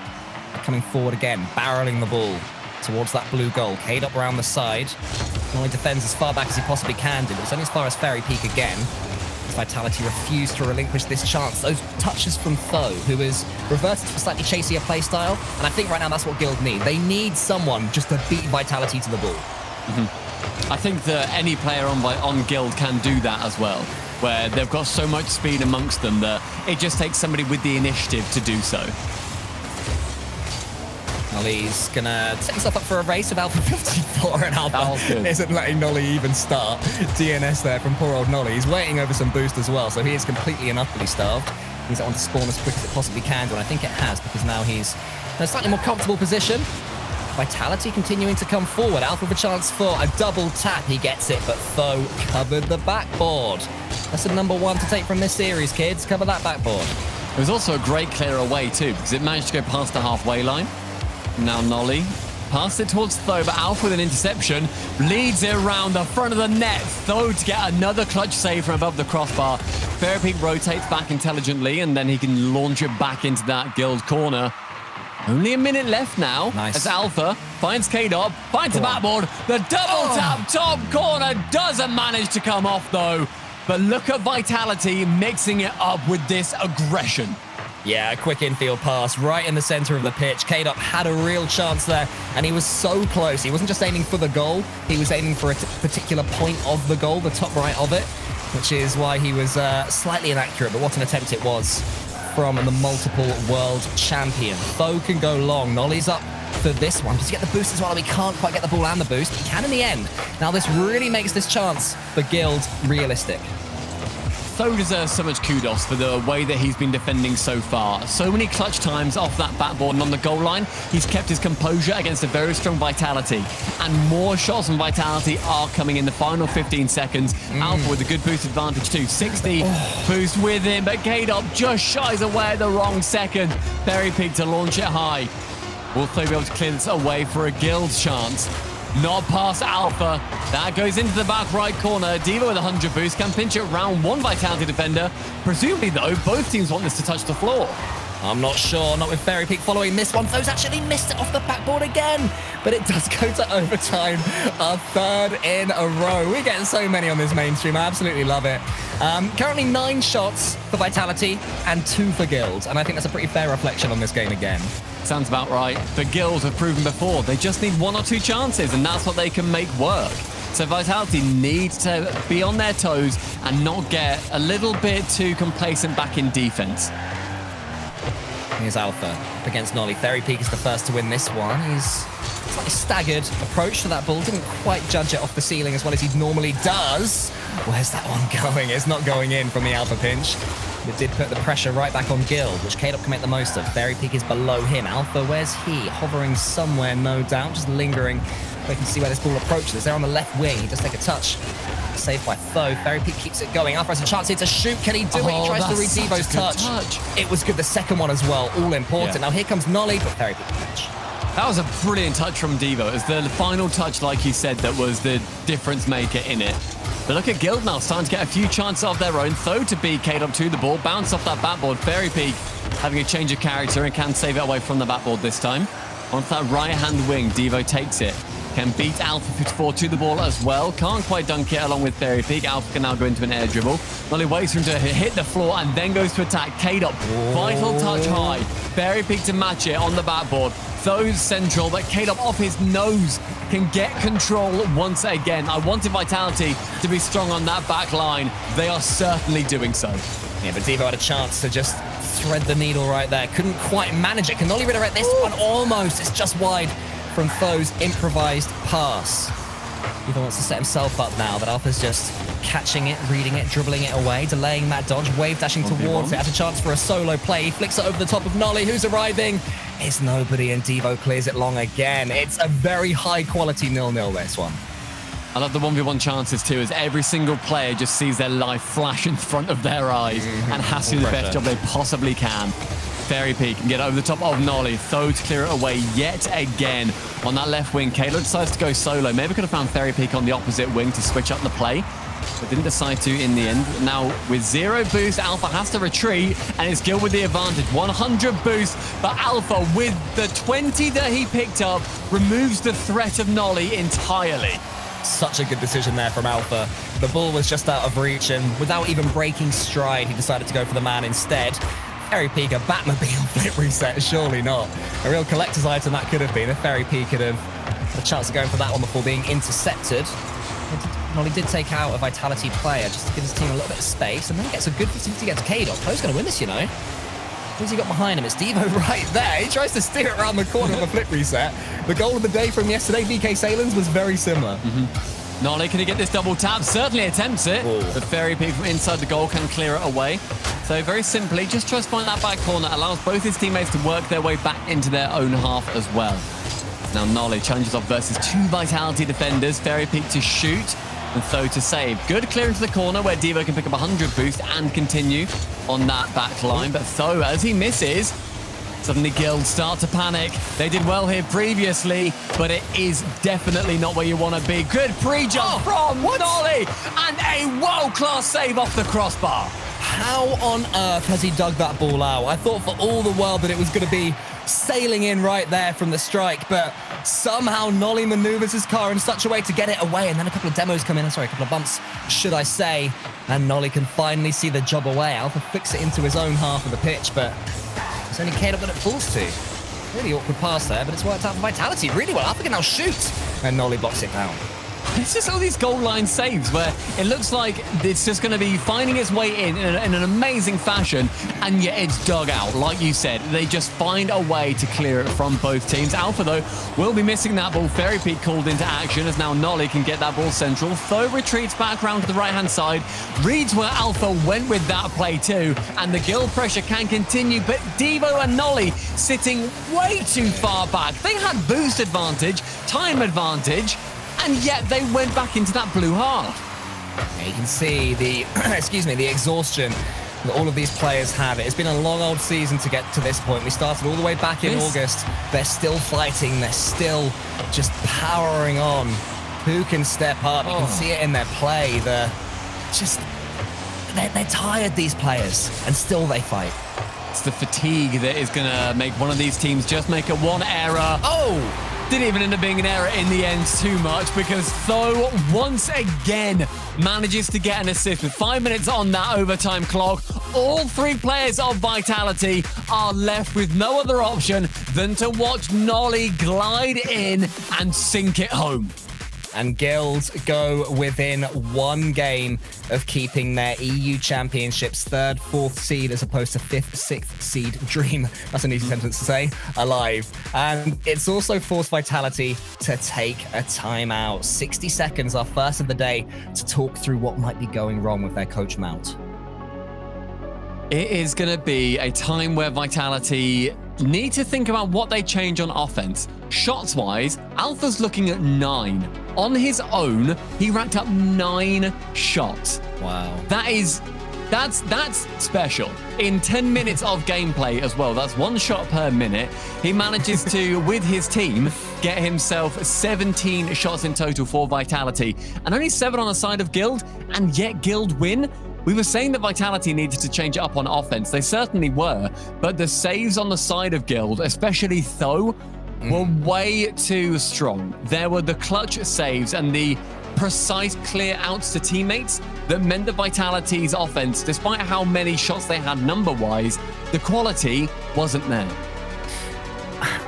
coming forward again, barreling the ball towards that blue goal. Cade up around the side. Only defends as far back as he possibly can do, but it's only as far as Fairy Peak again. As Vitality refused to relinquish this chance. Those touches from Foe, who is reverted to a slightly chastier playstyle, and I think right now that's what Guild need. They need someone just to beat Vitality to the ball. I think that any player on Guild can do that as well, where they've got so much speed amongst them that it just takes somebody with the initiative to do so. Nolly's gonna set himself up for a race with Alpha 54, and Alpha isn't letting Nolly even start. DNS there from poor old Nolly. He's waiting over some boost as well, so he is completely and utterly starved. He's on to spawn as quick as it possibly can, and I think it has, because now he's in a slightly more comfortable position. Vitality continuing to come forward. Alpha with a chance for a double tap. He gets it, but Tho covered the backboard. That's the number one to take from this series, kids. Cover that backboard. It was also a great clear away too, because it managed to go past the halfway line. Now Nolly passed it towards Tho, but Alpha with an interception leads it around the front of the net. Tho to get another clutch save from above the crossbar. Fairypeak rotates back intelligently, and then he can launch it back into that Guild corner. Only a minute left now. Nice. As Alpha finds K-Dot, finds the backboard. The double tap top corner doesn't manage to come off though. But look at Vitality mixing it up with this aggression. Yeah, a quick infield pass right in the center of the pitch. K-Dot had a real chance there, and he was so close. He wasn't just aiming for the goal, he was aiming for a particular point of the goal, the top right of it, which is why he was slightly inaccurate, but what an attempt it was from the multiple world champion. Tho can go long. Nolly's up for this one. Does he get the boost as well? He can't quite get the ball and the boost. He can in the end. Now this really makes this chance for Guild realistic. Tho deserves so much kudos for the way that he's been defending so far. So many clutch times off that backboard and on the goal line. He's kept his composure against a very strong Vitality. And more shots from Vitality are coming in the final 15 seconds. Alpha with a good boost advantage too. 60 boost with him, but K-Dot just shies away at the wrong second. Fairypeak to launch it high. Will Tho be able to clear this away for a Guild chance? Not past Alpha. That goes into the back right corner. Devo with 100 boost can pinch it round one Vitality defender. Presumably, though, both teams want this to touch the floor. I'm not sure. Not with Fairypeak following this one. Tho's actually missed it off the backboard again. But it does go to overtime. A third in a row. We're getting so many on this mainstream. I absolutely love it. Currently 9 shots for Vitality and 2 for Guild. And I think that's a pretty fair reflection on this game again. Sounds about right. The Guild have proven before. They just need 1 or 2 chances, and that's what they can make work. So Vitality need to be on their toes and not get a little bit too complacent back in defense. Here's Alpha up against Nolly. Fairypeak is the first to win this one. He's slightly staggered approach to that ball. Didn't quite judge it off the ceiling as well as he normally does. Where's that one going? It's not going in from the Alpha pinch. It did put the pressure right back on Guild, which K-Dot can make the most of. Fairypeak is below him. Alpha, where's he? Hovering somewhere, no doubt. Just lingering. We can see where this ball approaches. They're on the left wing. He does take a touch. Saved by Tho. Fairypeak keeps it going. Alpha has a chance here to shoot. Can he do it? He tries to read Devo's touch. It was good. The second one as well. All important. Yeah. Now here comes Nolly, but Fairypeak catch. That was a brilliant touch from Devo. It was the final touch, like you said, that was the difference maker in it. But look at Guild now, starting to get a few chances of their own. Tho to be K-Dot to the ball, bounce off that backboard. Fairypeak having a change of character and can save it away from the backboard this time. Onto that right-hand wing, Devo takes it. Can beat Alpha 54 to the ball as well. Can't quite dunk it along with Fairypeak. Alpha can now go into an air dribble. Nolly waits for him to hit the floor and then goes to attack. K-Dot, vital touch high. Fairypeak to match it on the backboard. Tho's central, but K-Dot off his nose can get control once again. I wanted Vitality to be strong on that back line. They are certainly doing so. Yeah, but Devo had a chance to just thread the needle right there. Couldn't quite manage it. Can Nolly redirect this one? Almost. It's just wide from Tho's improvised pass. Devo wants to set himself up now, but Alpha's just catching it, reading it, dribbling it away, delaying that dodge, wave dashing towards it. Has a chance for a solo play. He flicks it over the top of Nolly, who's arriving. It's nobody, and Devo clears it long again. It's a very high quality 0-0 this one. I love the 1v1 chances too, as every single player just sees their life flash in front of their eyes and has to do the best job they possibly can. Fairypeak can get over the top of Nolly. Tho to clear it away yet again. On that left wing, K-Dot decides to go solo. Maybe could have found Fairypeak on the opposite wing to switch up the play, but didn't decide to in the end. Now, with 0 boost, Alpha has to retreat, and it's Gil with the advantage. 100 boost, but Alpha, with the 20 that he picked up, removes the threat of Nolly entirely. Such a good decision there from Alpha. The ball was just out of reach, and without even breaking stride, he decided to go for the man instead. Fairypeak, a Batmobile flip reset? Surely not. A real collector's item that could have been if Fairypeak could have had a chance of going for that one before being intercepted. Nolly did take out a Vitality player just to give his team a little bit of space, and then gets a good 50 to get to K-Dot. Tho's going to win this, you know. Who's he got behind him? It's Devo right there. He tries to steer it around the corner of a flip reset. The goal of the day from yesterday, VK Salins, was very similar. Nolly, can he get this double tap? Certainly attempts it. Ooh. The Fairy Pig from inside the goal can clear it away. So very simply, just tries to find that back corner, allows both his teammates to work their way back into their own half as well. Now Nolly challenges off versus 2 Vitality defenders. Fairy Pig to shoot and Tho to save. Good clearance to the corner where Devo can pick up 100 boost and continue on that back line. But Tho, as he misses, suddenly Guild start to panic. They did well here previously, but it is definitely not where you want to be. Good pre-jump from Nolly and a world-class save off the crossbar. How on earth has he dug that ball out? I thought for all the world that it was going to be sailing in right there from the strike, but somehow Nolly maneuvers his car in such a way to get it away, and then a couple of demos come in, sorry, a couple of bumps, should I say, and Nolly can finally see the job away. Alpha flicks it into his own half of the pitch, but it's only Caleb that it falls to. Really awkward pass there, but it's worked out for Vitality really well. Alpha can now shoot, and Nolly blocks it down. It's just all these goal line saves where it looks like it's just going to be finding its way in an amazing fashion, and yet it's dug out. Like you said, they just find a way to clear it from both teams. Alpha, though, will be missing that ball. Fairy Pig called into action as now Nolly can get that ball central. Tho retreats back round to the right-hand side, reads where Alpha went with that play too, and the Guild pressure can continue, but Devo and Nolly sitting way too far back. They had boost advantage, time advantage, and yet they went back into that blue half. You can see the, the exhaustion that all of these players have. It's been a long old season to get to this point. We started all the way back in August. They're still fighting. They're still just powering on. Who can step up? You can see it in their play. They're tired, these players, and still they fight. It's the fatigue that is going to make one of these teams just make a one error. Didn't even end up being an error in the end too much, because Tho once again manages to get an assist with 5 minutes on that overtime clock. All 3 players of Vitality are left with no other option than to watch Nolly glide in and sink it home. And Guild go within 1 game of keeping their EU Championships 3rd, 4th seed as opposed to 5th, 6th seed dream. That's an easy sentence to say. Alive. And it's also forced Vitality to take a timeout. 60 seconds, our first of the day, to talk through what might be going wrong with their coach Mount. It is going to be a time where Vitality need to think about what they change on offense. Shots-wise, Alpha's looking at 9. On his own, he racked up 9 shots. Wow. That's special. In 10 minutes of gameplay as well, that's 1 shot per minute. He manages to, with his team, get himself 17 shots in total for Vitality, and only 7 on the side of Guild, and yet Guild win. We were saying that Vitality needed to change it up on offense. They certainly were, but the saves on the side of Guild, especially Tho, were way too strong. There were the clutch saves and the precise clear outs to teammates that meant that Vitality's offense, despite how many shots they had number-wise, the quality wasn't there.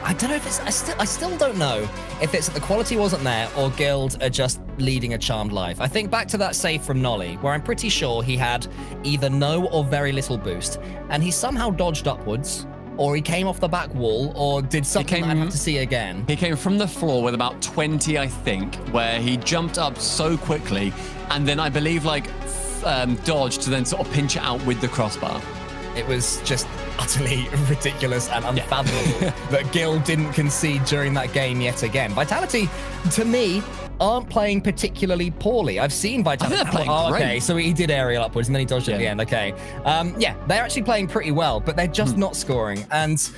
I don't know if it's... I still don't know if it's that the quality wasn't there or Guild are just leading a charmed life. I think back to that save from Nolly, where I'm pretty sure he had either no or very little boost, and he somehow dodged upwards, or he came off the back wall, or did something I'd have to see again. He came from the floor with about 20, I think, where he jumped up so quickly, and then I believe dodged to then sort of pinch it out with the crossbar. It was just utterly ridiculous and unfathomable that Guild didn't concede during that game yet again. Vitality, to me, aren't playing particularly poorly. I've seen Vitality. I think they're playing great. Okay, so he did aerial upwards and then he dodged at the end. Okay. They're actually playing pretty well, but they're just not scoring. And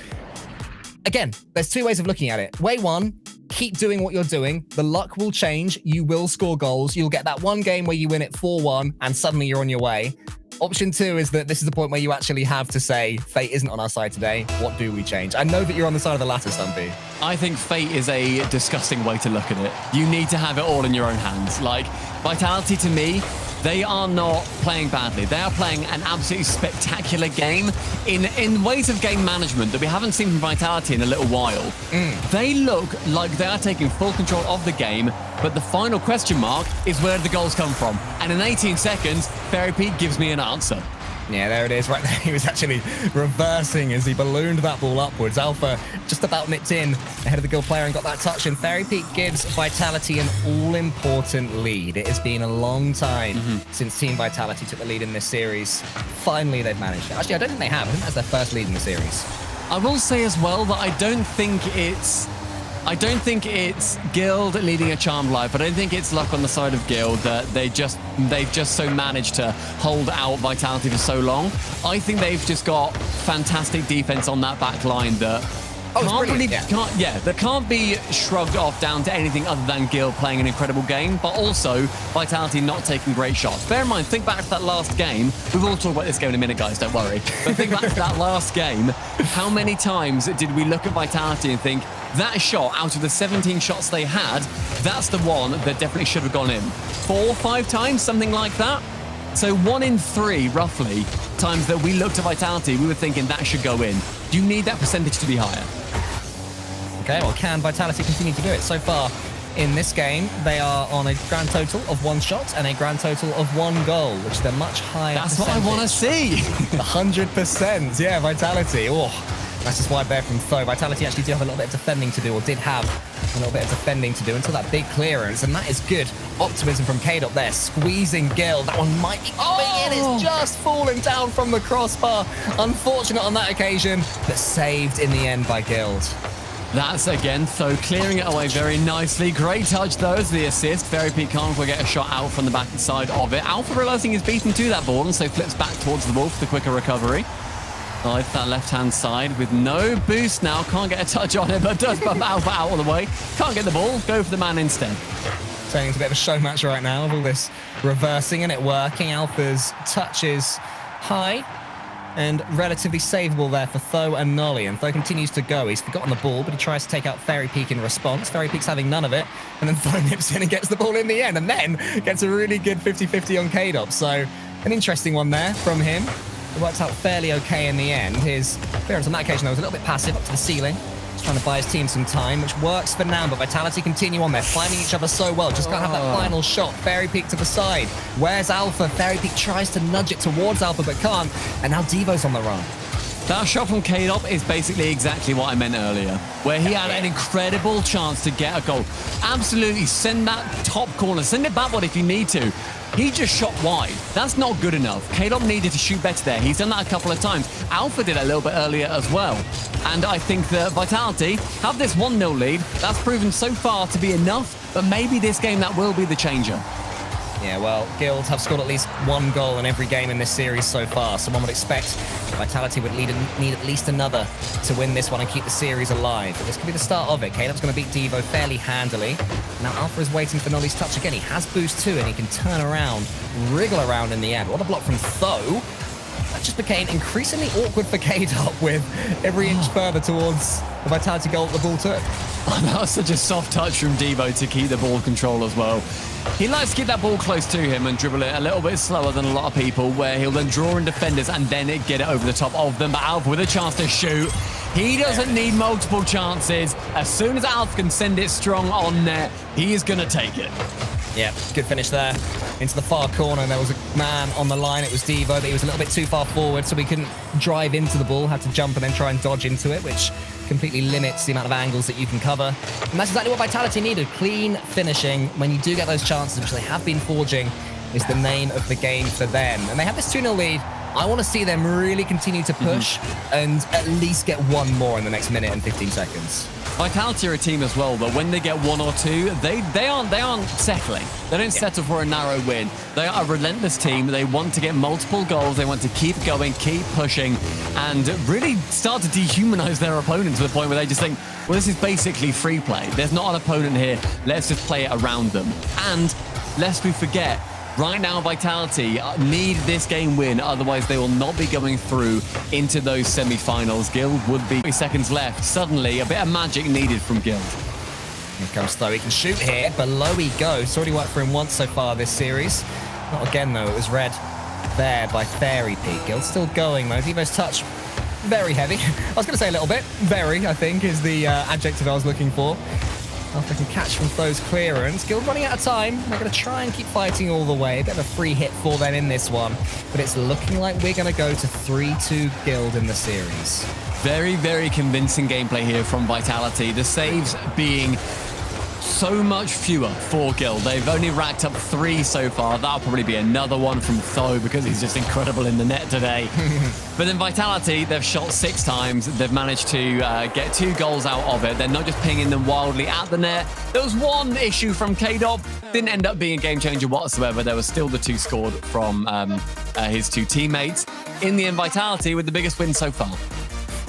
again, there's 2 ways of looking at it. Way 1, keep doing what you're doing. The luck will change. You will score goals. You'll get that 1 game where you win it 4-1 and suddenly you're on your way. Option 2 is that this is the point where you actually have to say, fate isn't on our side today. What do we change? I know that you're on the side of the latter, Stumpy. I think fate is a disgusting way to look at it. You need to have it all in your own hands. Like, Vitality, to me, they are not playing badly. They are playing an absolutely spectacular game in ways of game management that we haven't seen from Vitality in a little while. They look like they are taking full control of the game, but the final question mark is where did the goals come from? And in 18 seconds, Fairy Pig gives me an answer. Yeah, there it is right there. He was actually reversing as he ballooned that ball upwards. Alpha just about nipped in ahead of the Guild player and got that touch, and Fairy Peak gives Vitality an all-important lead. It has been a long time since Team Vitality took the lead in this series. Finally, they've managed it. Actually, I don't think they have. I think that's their first lead in the series. I will say as well that I don't think it's Guild leading a charmed life. I don't think it's luck on the side of Guild that they've just so managed to hold out Vitality for so long. I think they've just got fantastic defense on that back line that that can't be shrugged off down to anything other than Guild playing an incredible game, but also Vitality not taking great shots. Bear in mind, think back to that last game. We will talk about this game in a minute, guys, don't worry. But think back to that last game. How many times did we look at Vitality and think, that shot, out of the 17 shots they had, that's the one that definitely should have gone in? 4 or 5 times, something like that? So 1 in 3, roughly, times that we looked at Vitality, we were thinking that should go in. Do you need that percentage to be higher? Okay, well, can Vitality continue to do it? So far in this game, they are on a grand total of 1 shot and a grand total of 1 goal, which is a much higher That's percentage. what I want to see. 100%, yeah, Vitality. Oh, that's just wide there from Tho. Vitality actually do have a little bit of defending to do, or did have a little bit of defending to do until that big clearance, and that is good optimism from K-Dot there, squeezing Guild. That one might be coming in. It's just fallen down from the crossbar. Unfortunate on that occasion, but saved in the end by Guild. That's again, so clearing it away very nicely. Great touch though as the assist. Fairy Peak can't get a shot out from the back side of it. Alpha realizing he's beaten to that ball, and so flips back towards the ball for the quicker recovery. Side that left-hand side with no boost now. Can't get a touch on it, but does bump Alpha out of the way. Can't get the ball. Go for the man instead. Turning into a bit of a show match right now with all this reversing and it working. Alpha's touch is high and relatively savable there for Tho and Nolly. And Tho continues to go. He's forgotten the ball, but he tries to take out Fairy Peak in response. Fairy Peak's having none of it. And then Tho nips in and gets the ball in the end. And then gets a really good 50-50 on K-Dot. So an interesting one there from him. It worked out fairly okay in the end. His clearance on that occasion, though, was a little bit passive up to the ceiling. He's trying to buy his team some time, which works for now, but Vitality continue on there, finding each other so well. Just can't have that final shot. Fairy Peak to the side. Where's Alpha? Fairy Peak tries to nudge it towards Alpha, but can't. And now Devo's on the run. That shot from K-Dot is basically exactly what I meant earlier, where he had an incredible chance to get a goal. Absolutely, send that top corner, send it backward if you need to. He just shot wide. That's not good enough. K-Dot needed to shoot better there. He's done that a couple of times. Alpha did it a little bit earlier as well. And I think that Vitality have this 1-0 lead. That's proven so far to be enough, but maybe this game that will be the changer. Yeah, well, Guild have scored at least 1 goal in every game in this series so far, so one would expect Vitality would need at least another to win this one and keep the series alive. But this could be the start of it. Caleb's going to beat Devo fairly handily. Now Alpha is waiting for Nolly's touch again. He has boost too, and he can turn around, wriggle around in the end. What a block from Tho. That just became increasingly awkward for K-Dot with every inch further towards the Vitality goal that the ball took. Oh, that was such a soft touch from Devo to keep the ball control as well. He likes to keep that ball close to him and dribble it a little bit slower than a lot of people, where he'll then draw in defenders and then get it over the top of them. But Alpha with a chance to shoot. He doesn't need multiple chances. As soon as Alpha can send it strong on net, he is going to take it. Yeah, good finish there into the far corner, and there was a man on the line. It was Devo, but he was a little bit too far forward, so he couldn't drive into the ball, had to jump and then try and dodge into it, which completely limits the amount of angles that you can cover. And that's exactly what Vitality needed. Clean finishing when you do get those chances, which they have been forging, is the name of the game for them. And they have this 2-0 lead. I want to see them really continue to push and at least get 1 more in the next minute and 15 seconds. Vitality are a team as well that when they get 1 or 2, they aren't settling. They don't settle for a narrow win. They are a relentless team. They want to get multiple goals. They want to keep going, keep pushing, and really start to dehumanize their opponents to the point where they just think, well, this is basically free play. There's not an opponent here. Let's just play it around them. And lest we forget, right now, Vitality need this game win, otherwise they will not be going through into those semi-finals. Guild would be 30 seconds left. Suddenly, a bit of magic needed from Guild. Here comes Tho. He can shoot here. Below he goes. It's already worked for him once so far this series. Not again, though. It was read there by Fairy Peak. Guild's still going, though. Devo's touch, very heavy. I was going to say a little bit. Very, I think, is the adjective I was looking for. After they can catch from Tho's clearance. Guild running out of time. They're going to try and keep fighting all the way. A bit of a free hit for them in this one. But it's looking like we're going to go to 3-2 Guild in the series. Very, very convincing gameplay here from Vitality. The saves being so much fewer for Guild. They've only racked up 3 so far. That'll probably be another one from Tho because he's just incredible in the net today. But then Vitality, they've shot 6 times. They've managed to get 2 goals out of it. They're not just pinging them wildly at the net. There was one issue from K-Dop. Didn't end up being a game changer whatsoever. There was still the 2 scored from his 2 teammates. In the end, Vitality with the biggest win so far.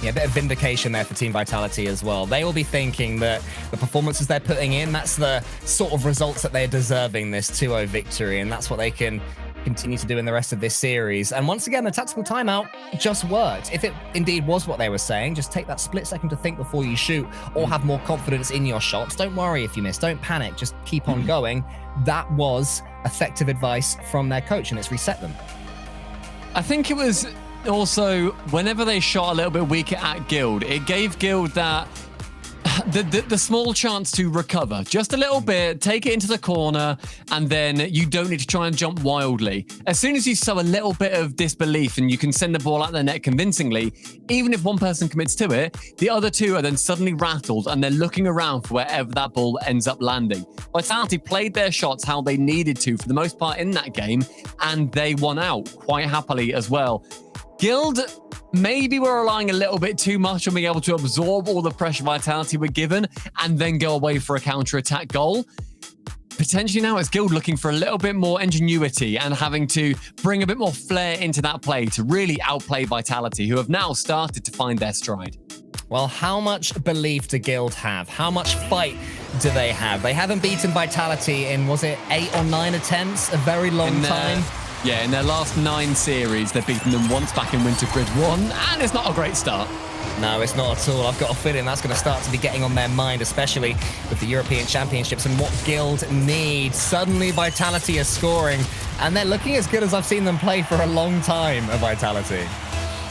Yeah, a bit of vindication there for Team Vitality as well. They will be thinking that the performances they're putting in, that's the sort of results that they're deserving this 2-0 victory, and that's what they can continue to do in the rest of this series. And once again, the tactical timeout just worked. If it indeed was what they were saying, just take that split second to think before you shoot or have more confidence in your shots. Don't worry if you miss. Don't panic. Just keep on going. That was effective advice from their coach, and it's reset them. I think it was also, whenever they shot a little bit weaker at Guild, it gave Guild that the small chance to recover just a little bit, take it into the corner, and then you don't need to try and jump wildly. As soon as you sow a little bit of disbelief and you can send the ball out the net convincingly, even if one person commits to it, the other 2 are then suddenly rattled and they're looking around for wherever that ball ends up landing. Vitality played their shots how they needed to for the most part in that game, and they won out quite happily as well. Guild, maybe we're relying a little bit too much on being able to absorb all the pressure Vitality were given and then go away for a counter-attack goal. Potentially now it's Guild looking for a little bit more ingenuity and having to bring a bit more flair into that play to really outplay Vitality, who have now started to find their stride. Well, how much belief do Guild have? How much fight do they have? They haven't beaten Vitality in, was it 8 or 9 attempts? A very long time. Yeah, in their last 9 series, they've beaten them once back in Winter Grid 1, and it's not a great start. No, it's not at all. I've got a feeling that's going to start to be getting on their mind, especially with the European Championships and what Guild needs. Suddenly, Vitality is scoring, and they're looking as good as I've seen them play for a long time, Vitality.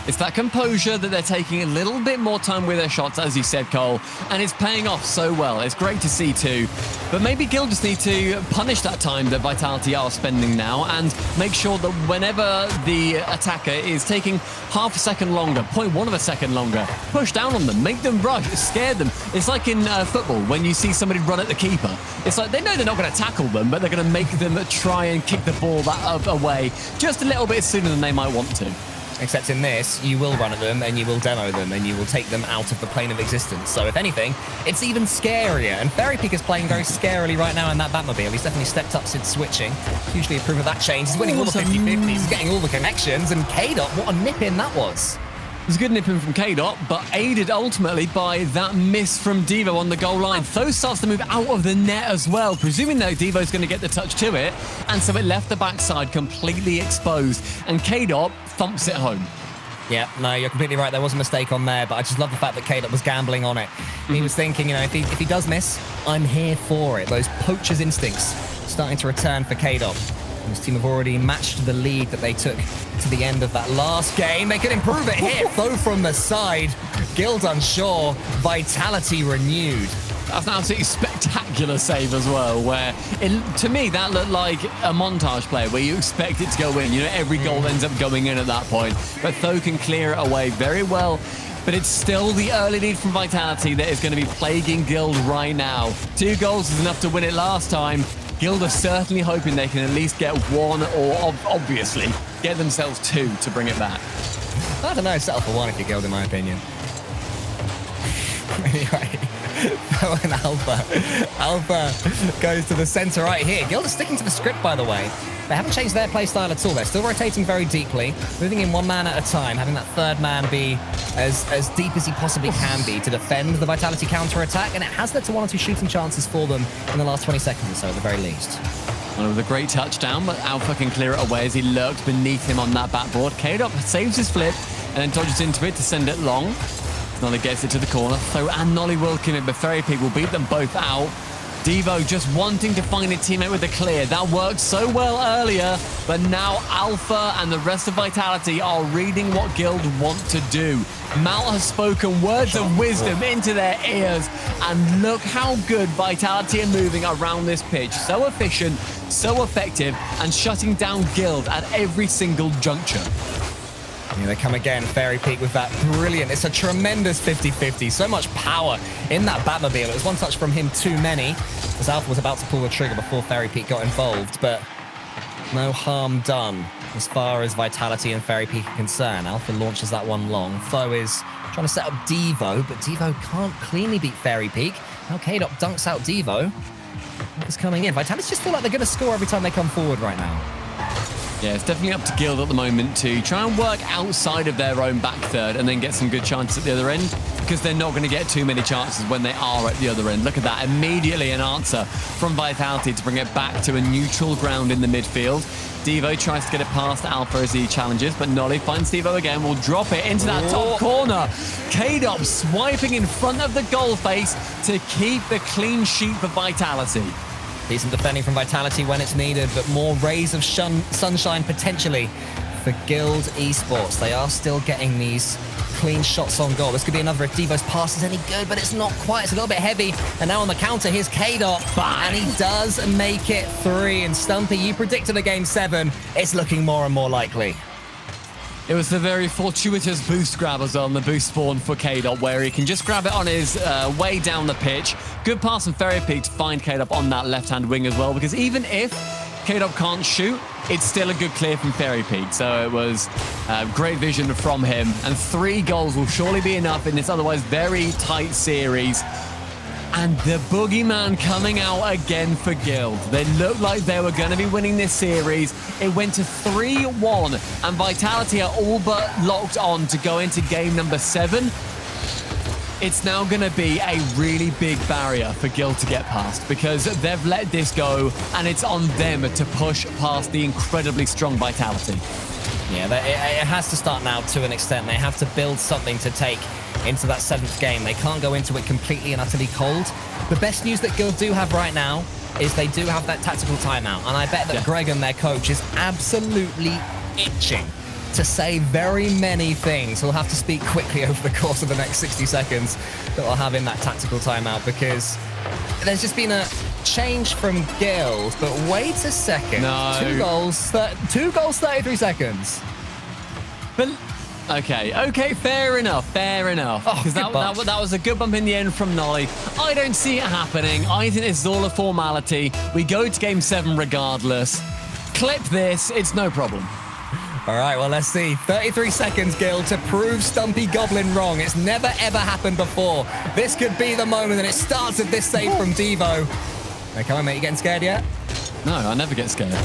It's that composure that they're taking a little bit more time with their shots, as you said, Cole, and it's paying off so well. It's great to see too. But maybe Guild just need to punish that time that Vitality are spending now and make sure that whenever the attacker is taking half a second longer, 0.1 of a second longer, push down on them, make them rush, scare them. It's like in football when you see somebody run at the keeper. It's like they know they're not going to tackle them, but they're going to make them try and kick the ball that away just a little bit sooner than they might want to. Except in this, you will run at them and you will demo them and you will take them out of the plane of existence. So if anything, it's even scarier. And Fairypeak is playing very scarily right now in that Batmobile. He's definitely stepped up since switching. Hugely approve of that change. He's winning all the 50-50s. He's getting all the connections. And K-Dot, what a nip in that was. It was a good nip-in from K-Dot, but aided ultimately by that miss from Devo on the goal line. Tho starts to move out of the net as well, presuming that Devo's going to get the touch to it, and so it left the backside completely exposed, and K-Dot thumps it home. Yeah, no, you're completely right. There was a mistake on there, but I just love the fact that K-Dot was gambling on it. He was thinking, you know, if he does miss, I'm here for it. Those poacher's instincts starting to return for K-Dot. His team have already matched the lead that they took to the end of that last game. They could improve it here, though, from the side. Guild unsure, Vitality renewed. That's an absolutely spectacular save as well, where, to me, that looked like a montage play where you expect it to go in. You know, every goal ends up going in at that point. But Tho can clear it away very well. But it's still the early lead from Vitality that is going to be plaguing Guild right now. 2 goals is enough to win it last time. Guild are certainly hoping they can at least get 1 or, obviously, get themselves 2 to bring it back. I don't know, settle for 1 if you're Guild, in my opinion. Anyway, Tho and Alpha. Alpha goes to the center right here. Guild are sticking to the script, by the way. They haven't changed their play style at all. They're still rotating very deeply, moving in 1 man at a time, having that 3rd man be as deep as he possibly can be to defend the Vitality counter-attack, and it has led to 1 or 2 shooting chances for them in the last 20 seconds or so, at the very least. One with a great touchdown, but Alpha can clear it away as he lurked beneath him on that backboard. K-Dot saves his flip and then dodges into it to send it long. Nolly gets it to the corner. Tho and Nolly will commit, but Fairypeak will beat them both out. Devo just wanting to find a teammate with a clear. That worked so well earlier, but now Alpha and the rest of Vitality are reading what Guild want to do. Mal has spoken words of wisdom into their ears, and look how good Vitality are moving around this pitch. So efficient, so effective, and shutting down Guild at every single juncture. Here they come again, Fairy Peak with that brilliant. It's a tremendous 50-50. So much power in that Batmobile. It was one touch from him too many, as Alpha was about to pull the trigger before Fairy Peak got involved, but no harm done as far as Vitality and Fairy Peak are concerned. Alpha launches that one long. Foe is trying to set up Devo, but Devo can't cleanly beat Fairy Peak. Now K-Dot dunks out Devo. Alpha's coming in. Vitality just feel like they're going to score every time they come forward right now. Yeah, it's definitely up to Guild at the moment to try and work outside of their own back third and then get some good chances at the other end, because they're not going to get too many chances when they are at the other end. Look at that. Immediately an answer from Vitality to bring it back to a neutral ground in the midfield. Devo tries to get it past Alpha as he challenges, but Nolly finds Devo again, will drop it into that top corner. K-Dop swiping in front of the goal face to keep the clean sheet for Vitality. Decent defending from Vitality when it's needed, but more rays of sunshine potentially for Guild Esports. They are still getting these clean shots on goal. This could be another if Devo's pass is any good, but it's not quite. It's a little bit heavy. And now on the counter, here's K-Dot. And he does make it 3. And Stumpy, you predicted a game 7. It's looking more and more likely. It was the very fortuitous boost grab as well on the boost spawn for K-Dop, where he can just grab it on his way down the pitch. Good pass from Fairy Peak to find K-Dop on that left-hand wing as well, because even if K-Dop can't shoot, it's still a good clear from Fairy Peak. So it was great vision from him. And 3 goals will surely be enough in this otherwise very tight series. And the boogeyman coming out again for Guild. They looked like they were going to be winning this series. It went to 3-1, and Vitality are all but locked on to go into game number 7. It's now going to be a really big barrier for Guild to get past, because they've let this go, and it's on them to push past the incredibly strong Vitality. Yeah, it has to start now to an extent. They have to build something to take into that 7th game. They can't go into it completely and utterly cold. The best news that Guild do have right now is they do have that tactical timeout. And I bet that Greg and their coach is absolutely itching to say very many things. We'll have to speak quickly over the course of the next 60 seconds that we'll have in that tactical timeout, because there's just been a change from Guild, but wait a second. No. 2 goals, 33 seconds. But okay, fair enough. Because that was a good bump in the end from Nolly. I don't see it happening. I think this is all a formality. We go to game 7 regardless. Clip this, it's no problem. All right, well, let's see. 33 seconds, Guild, to prove Stumpy Goblin wrong. It's never, ever happened before. This could be the moment, and it starts with this save from Devo. Hey, come on, mate. You getting scared yet? No, I never get scared.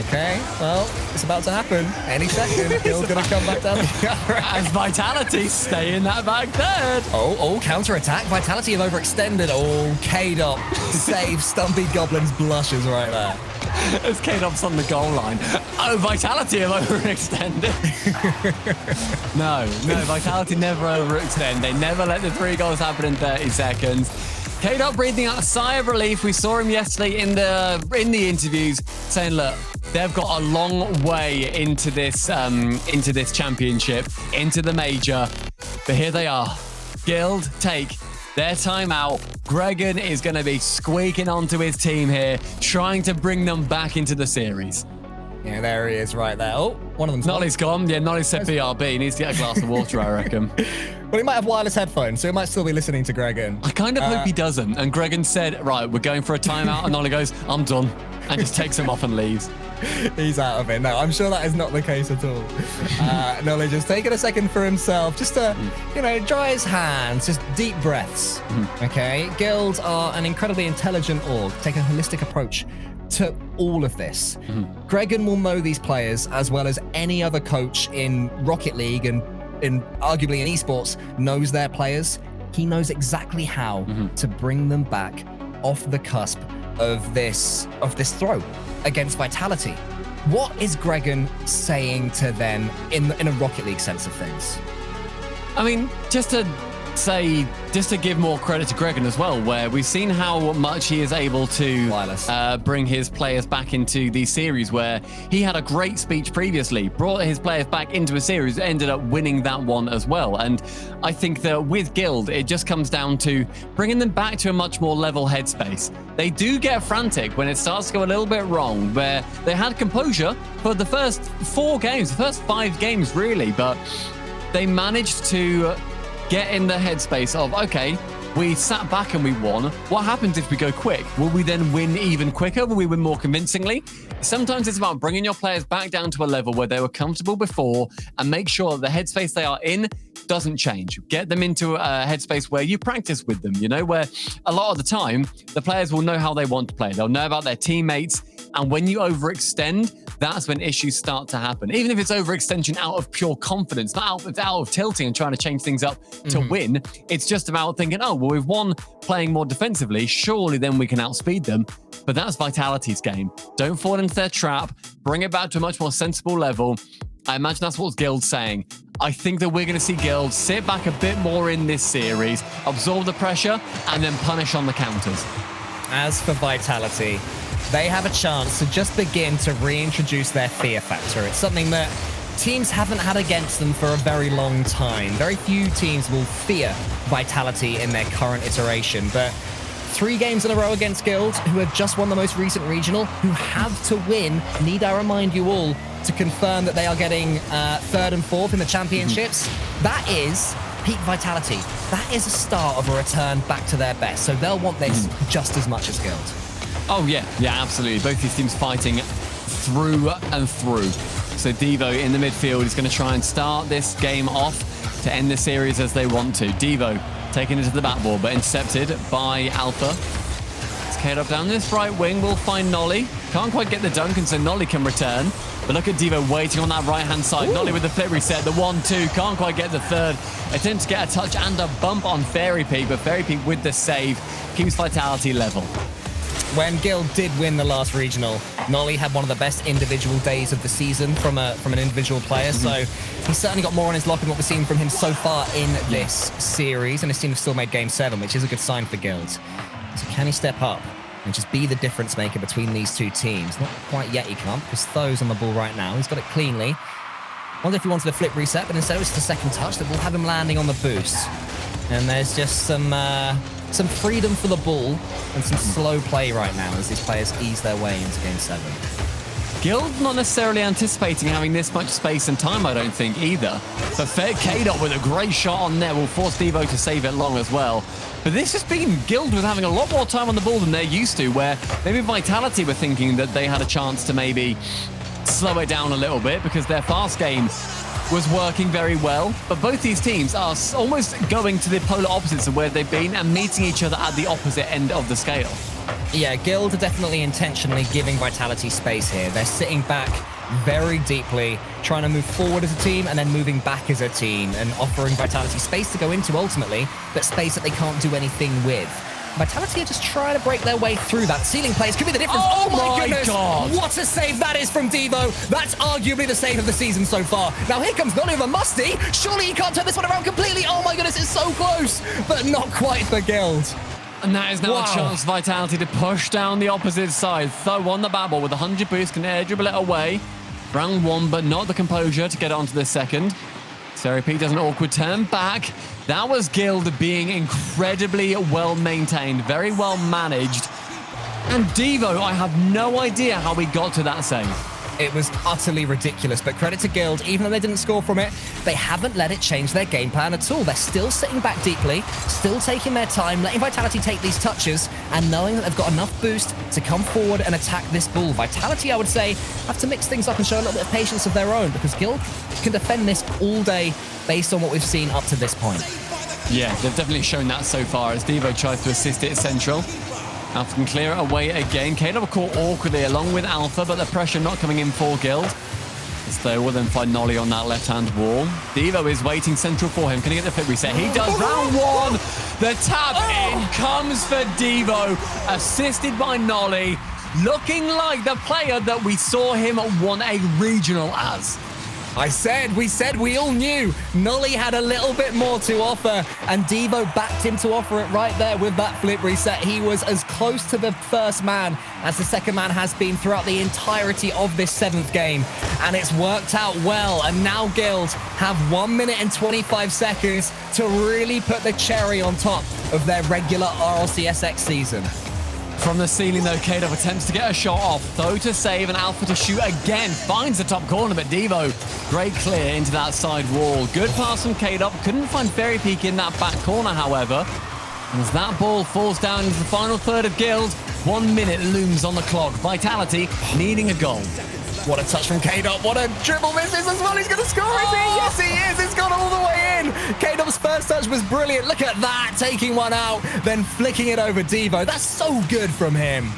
Okay, well, it's about to happen. Any second, Guild's going to come back down. As Vitality stay in that back third. Oh, counter-attack. Vitality have overextended. Oh, K-Dot saves Stumpy Goblin's blushes right there. As K-Dop's on the goal line. Oh, Vitality have overextended. No, Vitality never overextend. They never let the 3 goals happen in 30 seconds. K-Dop breathing out a sigh of relief. We saw him yesterday in the interviews saying, look, they've got a long way into this championship, into the major. But here they are. Guild take their timeout. Gregan is going to be squeaking onto his team here, trying to bring them back into the series. Yeah, there he is right there. Oh, one of them's Nolly's gone. Yeah, Nolly said BRB. He needs to get a glass of water, I reckon. Well, he might have wireless headphones, so he might still be listening to Gregan. I kind of hope he doesn't. And Gregan said, right, we're going for a timeout. And Nolly goes, I'm done. And just takes him off and leaves. He's out of it. No, I'm sure that is not the case at all. Nolly just taking a second for himself, just to, dry his hands, just deep breaths. Okay? Guilds are an incredibly intelligent org. Take a holistic approach to all of this. Gregan will know these players as well as any other coach in Rocket League and arguably in esports knows their players. He knows exactly how to bring them back off the cusp of this throw against Vitality. What is Gregan saying to them in a Rocket League sense of things? I mean, just to say, just to give more credit to Gregan as well, where we've seen how much he is able to bring his players back into these series, where he had a great speech previously, brought his players back into a series, ended up winning that one as well. And I think that with Guild, it just comes down to bringing them back to a much more level headspace. They do get frantic when it starts to go a little bit wrong, where they had composure for the first 4 games, the first 5 games really, but they managed to get in the headspace of, okay, we sat back and we won. What happens if we go quick? Will we then win even quicker? Will we win more convincingly? Sometimes it's about bringing your players back down to a level where they were comfortable before and make sure that the headspace they are in doesn't change. Get them into a headspace where you practice with them, you know, where a lot of the time the players will know how they want to play. They'll know about their teammates. And when you overextend, that's when issues start to happen. Even if it's overextension out of pure confidence, not out of tilting and trying to change things up to win. It's just about thinking, oh, well, we've won playing more defensively. Surely then we can outspeed them. But that's Vitality's game. Don't fall into their trap. Bring it back to a much more sensible level. I imagine that's what Guild's saying. I think that we're going to see Guild sit back a bit more in this series, absorb the pressure, and then punish on the counters. As for Vitality, they have a chance to just begin to reintroduce their fear factor. It's something that teams haven't had against them for a very long time. Very few teams will fear Vitality in their current iteration, but 3 games in a row against Guild, who have just won the most recent regional, who have to win, need I remind you all, to confirm that they are getting 3rd and 4th in the championships. That is peak Vitality. That is a start of a return back to their best, so they'll want this just as much as Guild. Oh, yeah, absolutely. Both these teams fighting through and through. So Devo in the midfield is going to try and start this game off to end the series as they want to. Devo taking it to the backboard, but intercepted by Alpha. It's K-Dub down this right wing. Will find Nolly. Can't quite get the dunk, and so Nolly can return. But look at Devo waiting on that right-hand side. Nolly with the flip reset, the 1-2. Can't quite get the 3rd. Attempt to get a touch and a bump on Fairy Peak, but Fairy Peak with the save keeps Vitality level. When Guild did win the last regional, Nolly had one of the best individual days of the season from an individual player, so he's certainly got more on his lock than what we've seen from him so far in this series, and his team has still made Game 7, which is a good sign for Guild. So can he step up and just be the difference maker between these 2 teams? Not quite yet he can't, because Tho's on the ball right now. He's got it cleanly. Wonder if he wanted a flip reset, but instead it was the second touch that will have him landing on the boost. And there's just some freedom for the ball and some slow play right now as these players ease their way into Game 7. Guild not necessarily anticipating having this much space and time, I don't think, either. But K-Dot with a great shot on net will force Devo to save it long as well. But this has been Guild with having a lot more time on the ball than they're used to, where maybe Vitality were thinking that they had a chance to maybe slow it down a little bit because their fast game was working very well. But both these teams are almost going to the polar opposites of where they've been and meeting each other at the opposite end of the scale. Yeah, Guild are definitely intentionally giving Vitality space here. They're sitting back very deeply, trying to move forward as a team and then moving back as a team and offering Vitality space to go into ultimately, but space that they can't do anything with. Vitality are just trying to break their way through that. Ceiling plays could be the difference. Oh my goodness! God. What a save that is from Devo. That's arguably the save of the season so far. Now here comes Nolly with a musty. Surely he can't turn this one around completely. Oh my goodness, it's so close, but not quite for Guild. And that is now a chance for Vitality to push down the opposite side. Tho on the babble with 100 boost, can air dribble it away. Round 1, but not the composure to get onto the second. Fairy Peak does an awkward turn back. That was Guild being incredibly well maintained, very well managed. And Devo, I have no idea how he got to that save. It was utterly ridiculous, but credit to Guild, even though they didn't score from it, they haven't let it change their game plan at all. They're still sitting back deeply, still taking their time, letting Vitality take these touches, and knowing that they've got enough boost to come forward and attack this ball. Vitality, I would say, have to mix things up and show a little bit of patience of their own, because Guild can defend this all day based on what we've seen up to this point. Yeah, they've definitely shown that so far as Devo tries to assist it central. Alpha can clear it away again. K-Dub caught awkwardly along with Alpha, but the pressure not coming in for Guild. As they will then find Nolly on that left-hand wall. Devo is waiting central for him. Can he get the flip reset? He does. Round 1. The tap in comes for Devo, assisted by Nolly, looking like the player that we saw him won a regional as. We said, we all knew Nolly had a little bit more to offer, and Devo backed him to offer it right there with that flip reset. He was as close to the first man as the second man has been throughout the entirety of this 7th game, and it's worked out well. And now Guild have 1 minute and 25 seconds to really put the cherry on top of their regular RLCSX season. From the ceiling, though, K-Dub attempts to get a shot off. Though to save, and Alpha to shoot again. Finds the top corner, but Devo, great clear into that side wall. Good pass from K-Dub. Couldn't find Fairy Peak in that back corner, however. And as that ball falls down into the final third of Guild, 1 minute looms on the clock. Vitality needing a goal. What a touch from K-Dub. What a dribble misses as well. He's going to score, is he? Yes, he is. It's gone all the way in. K-Dub's first touch was brilliant. Look at that. Taking one out, then flicking it over Devo. That's so good from him.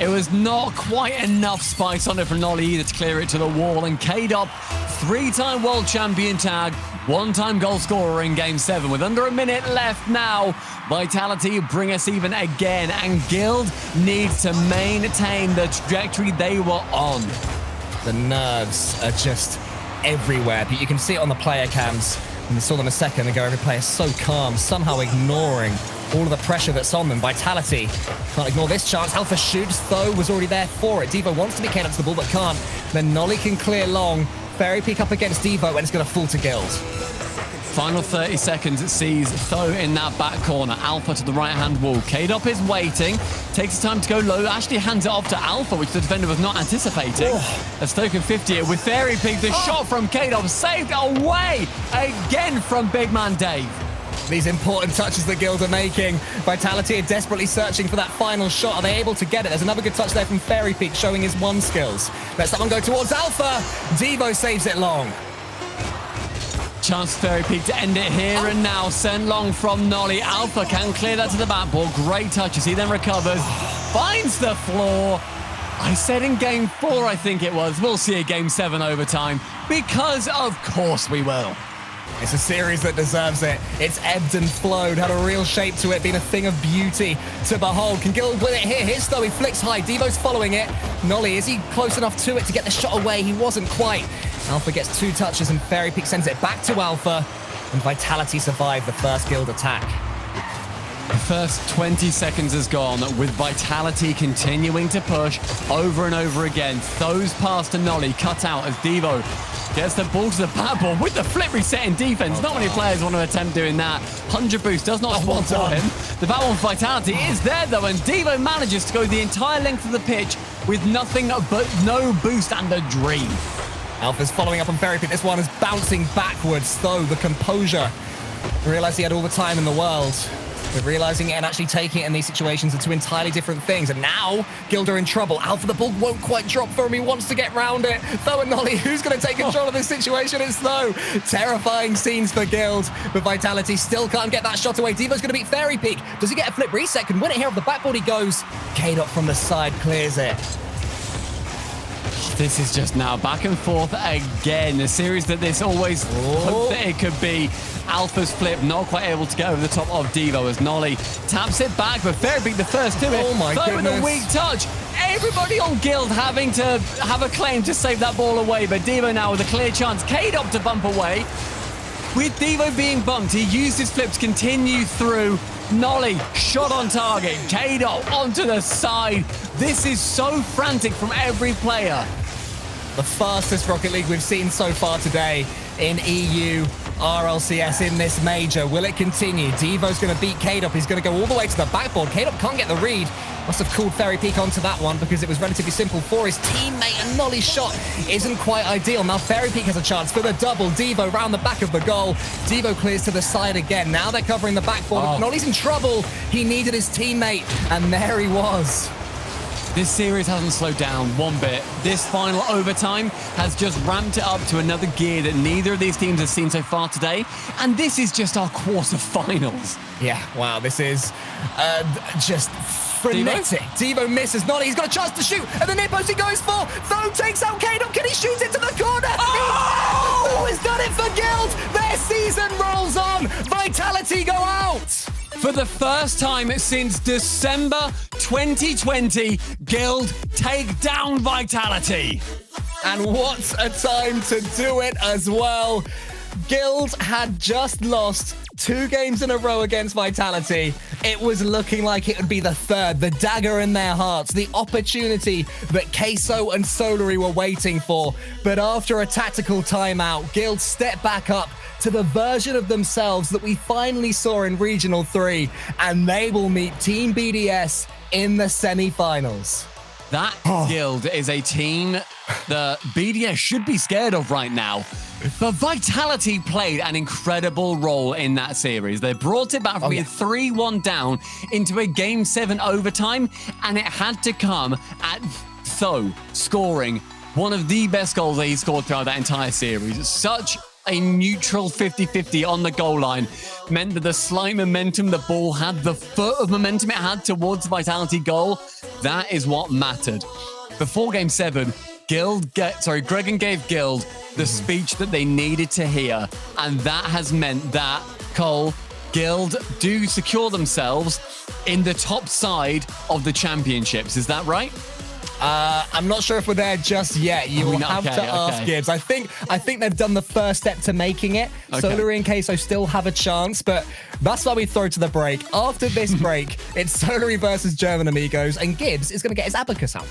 It was not quite enough spice on it from Nolly either to clear it to the wall. And K-Dub, 3-time world champion tag, 1-time goal scorer in Game 7. With under a minute left now, Vitality bring us even again. And Guild needs to maintain the trajectory they were on. The nerves are just everywhere, but you can see it on the player cams. And we saw them a second ago. Every player so calm, somehow ignoring all of the pressure that's on them. Vitality can't ignore this chance. Alpha shoots, though, was already there for it. Devo wants to be carried up to the ball, but can't. Then Nolly can clear long. Fairy Peak up against Devo, and it's going to fall to Guild. Final 30 seconds, it sees Tho in that back corner. Alpha to the right-hand wall. K-Dub is waiting. Takes his time to go low. Actually hands it off to Alpha, which the defender was not anticipating. As Tho can 50 it with Fairy Peak. The shot from K-Dub saved away again from big man Dave. These important touches that Guild are making. Vitality are desperately searching for that final shot. Are they able to get it? There's another good touch there from Fairy Peak showing his one skills. Let's that one go towards Alpha. Devo saves it long. Chance Fairy Peak to end it here and now. Sent long from Nolly. Alpha can clear that to the backboard. Great touches. He then recovers. Finds the floor. I said in Game 4, I think it was. We'll see a Game 7 overtime. Because of course we will. It's a series that deserves it. It's ebbed and flowed, had a real shape to it, been a thing of beauty to behold. Can Guild win it here? Here's Though, he flicks high. Devo's following it. Nolly, is he close enough to it to get the shot away? He wasn't quite. Alpha gets 2 touches and Fairy Peak sends it back to Alpha. And Vitality survive the first Guild attack. The first 20 seconds has gone with Vitality continuing to push over and over again. Those pass to Nolly, cut out as Devo gets the ball to the backboard with the flip reset in defense. Not many players want to attempt doing that. 100 boost does not spawn for him. The backboard for Vitality is there though, and Devo manages to go the entire length of the pitch with nothing but no boost and a dream. Alpha's following up on Fairy Peak. This one is bouncing backwards, though. The composure. Realized he had all the time in the world. But realizing it and actually taking it in these situations are 2 entirely different things. And now, Guild are in trouble. Alpha, the ball won't quite drop for him. He wants to get round it. Tho and Nolly, who's going to take control of this situation? It's Tho. Terrifying scenes for Guild. But Vitality still can't get that shot away. Devo's going to beat Fairy Peak. Does he get a flip reset? Can win it here off the backboard. He goes. K-Dot from the side clears it. This is just now back and forth again. A series that this always hoped that it could be. Alpha's flip, not quite able to get over the top of Devo as Nolly taps it back, but Fairy Peak the first to it. Oh my goodness. With a weak touch. Everybody on Guild having to have a claim to save that ball away, but Devo now with a clear chance. K-Dop to bump away. With Devo being bumped, he used his flip to continue through. Nolly, shot on target. K-Dop onto the side. This is so frantic from every player. The fastest Rocket League we've seen so far today in EU RLCS in this major. Will it continue? Devo's going to beat K-Dop. He's going to go all the way to the backboard. K-Dop can't get the read. Must have called Fairy Peak onto that one because it was relatively simple for his teammate, and Nolly's shot isn't quite ideal. Now Fairy Peak has a chance for the double. Devo round the back of the goal. Devo clears to the side again. Now they're covering the backboard. Nolly's in trouble. He needed his teammate, and there he was. This series hasn't slowed down one bit. This final overtime has just ramped it up to another gear that neither of these teams has seen so far today. And this is just our quarterfinals. Yeah, wow, this is just frenetic. Devo misses. Nolly, he's got a chance to shoot. And the near post he goes for. Tho takes out K-Dop. Can he shoot it to the corner? Oh! He's done it for Guild. Their season rolls on. Vitality go out. For the first time since December 2020, Guild take down Vitality. And what a time to do it as well. Guild had just lost 2 games in a row against Vitality. It was looking like it would be the third, the dagger in their hearts, the opportunity that Queso and Solary were waiting for. But after a tactical timeout, Guild stepped back up to the version of themselves that we finally saw in Regional 3, and they will meet Team BDS in the semi-finals. That Guild is a team that BDS should be scared of right now. But Vitality played an incredible role in that series. They brought it back from being 3-1 down into a Game 7 overtime, and it had to come at Tho scoring one of the best goals that he scored throughout that entire series. Such a neutral 50-50 on the goal line meant that the slight momentum the ball had, the foot of momentum it had towards Vitality goal, that is what mattered. Before Game 7, Gregan gave Guild the speech that they needed to hear, and that has meant that, Cole, Guild do secure themselves in the top side of the championships. Is that right? I'm not sure if we're there just yet. You will have to ask Gibbs. I think they've done the first step to making it. Solary and Queso still have a chance, but that's why we throw to the break. After this break, it's Solary versus German Amigos, and Gibbs is going to get his abacus out.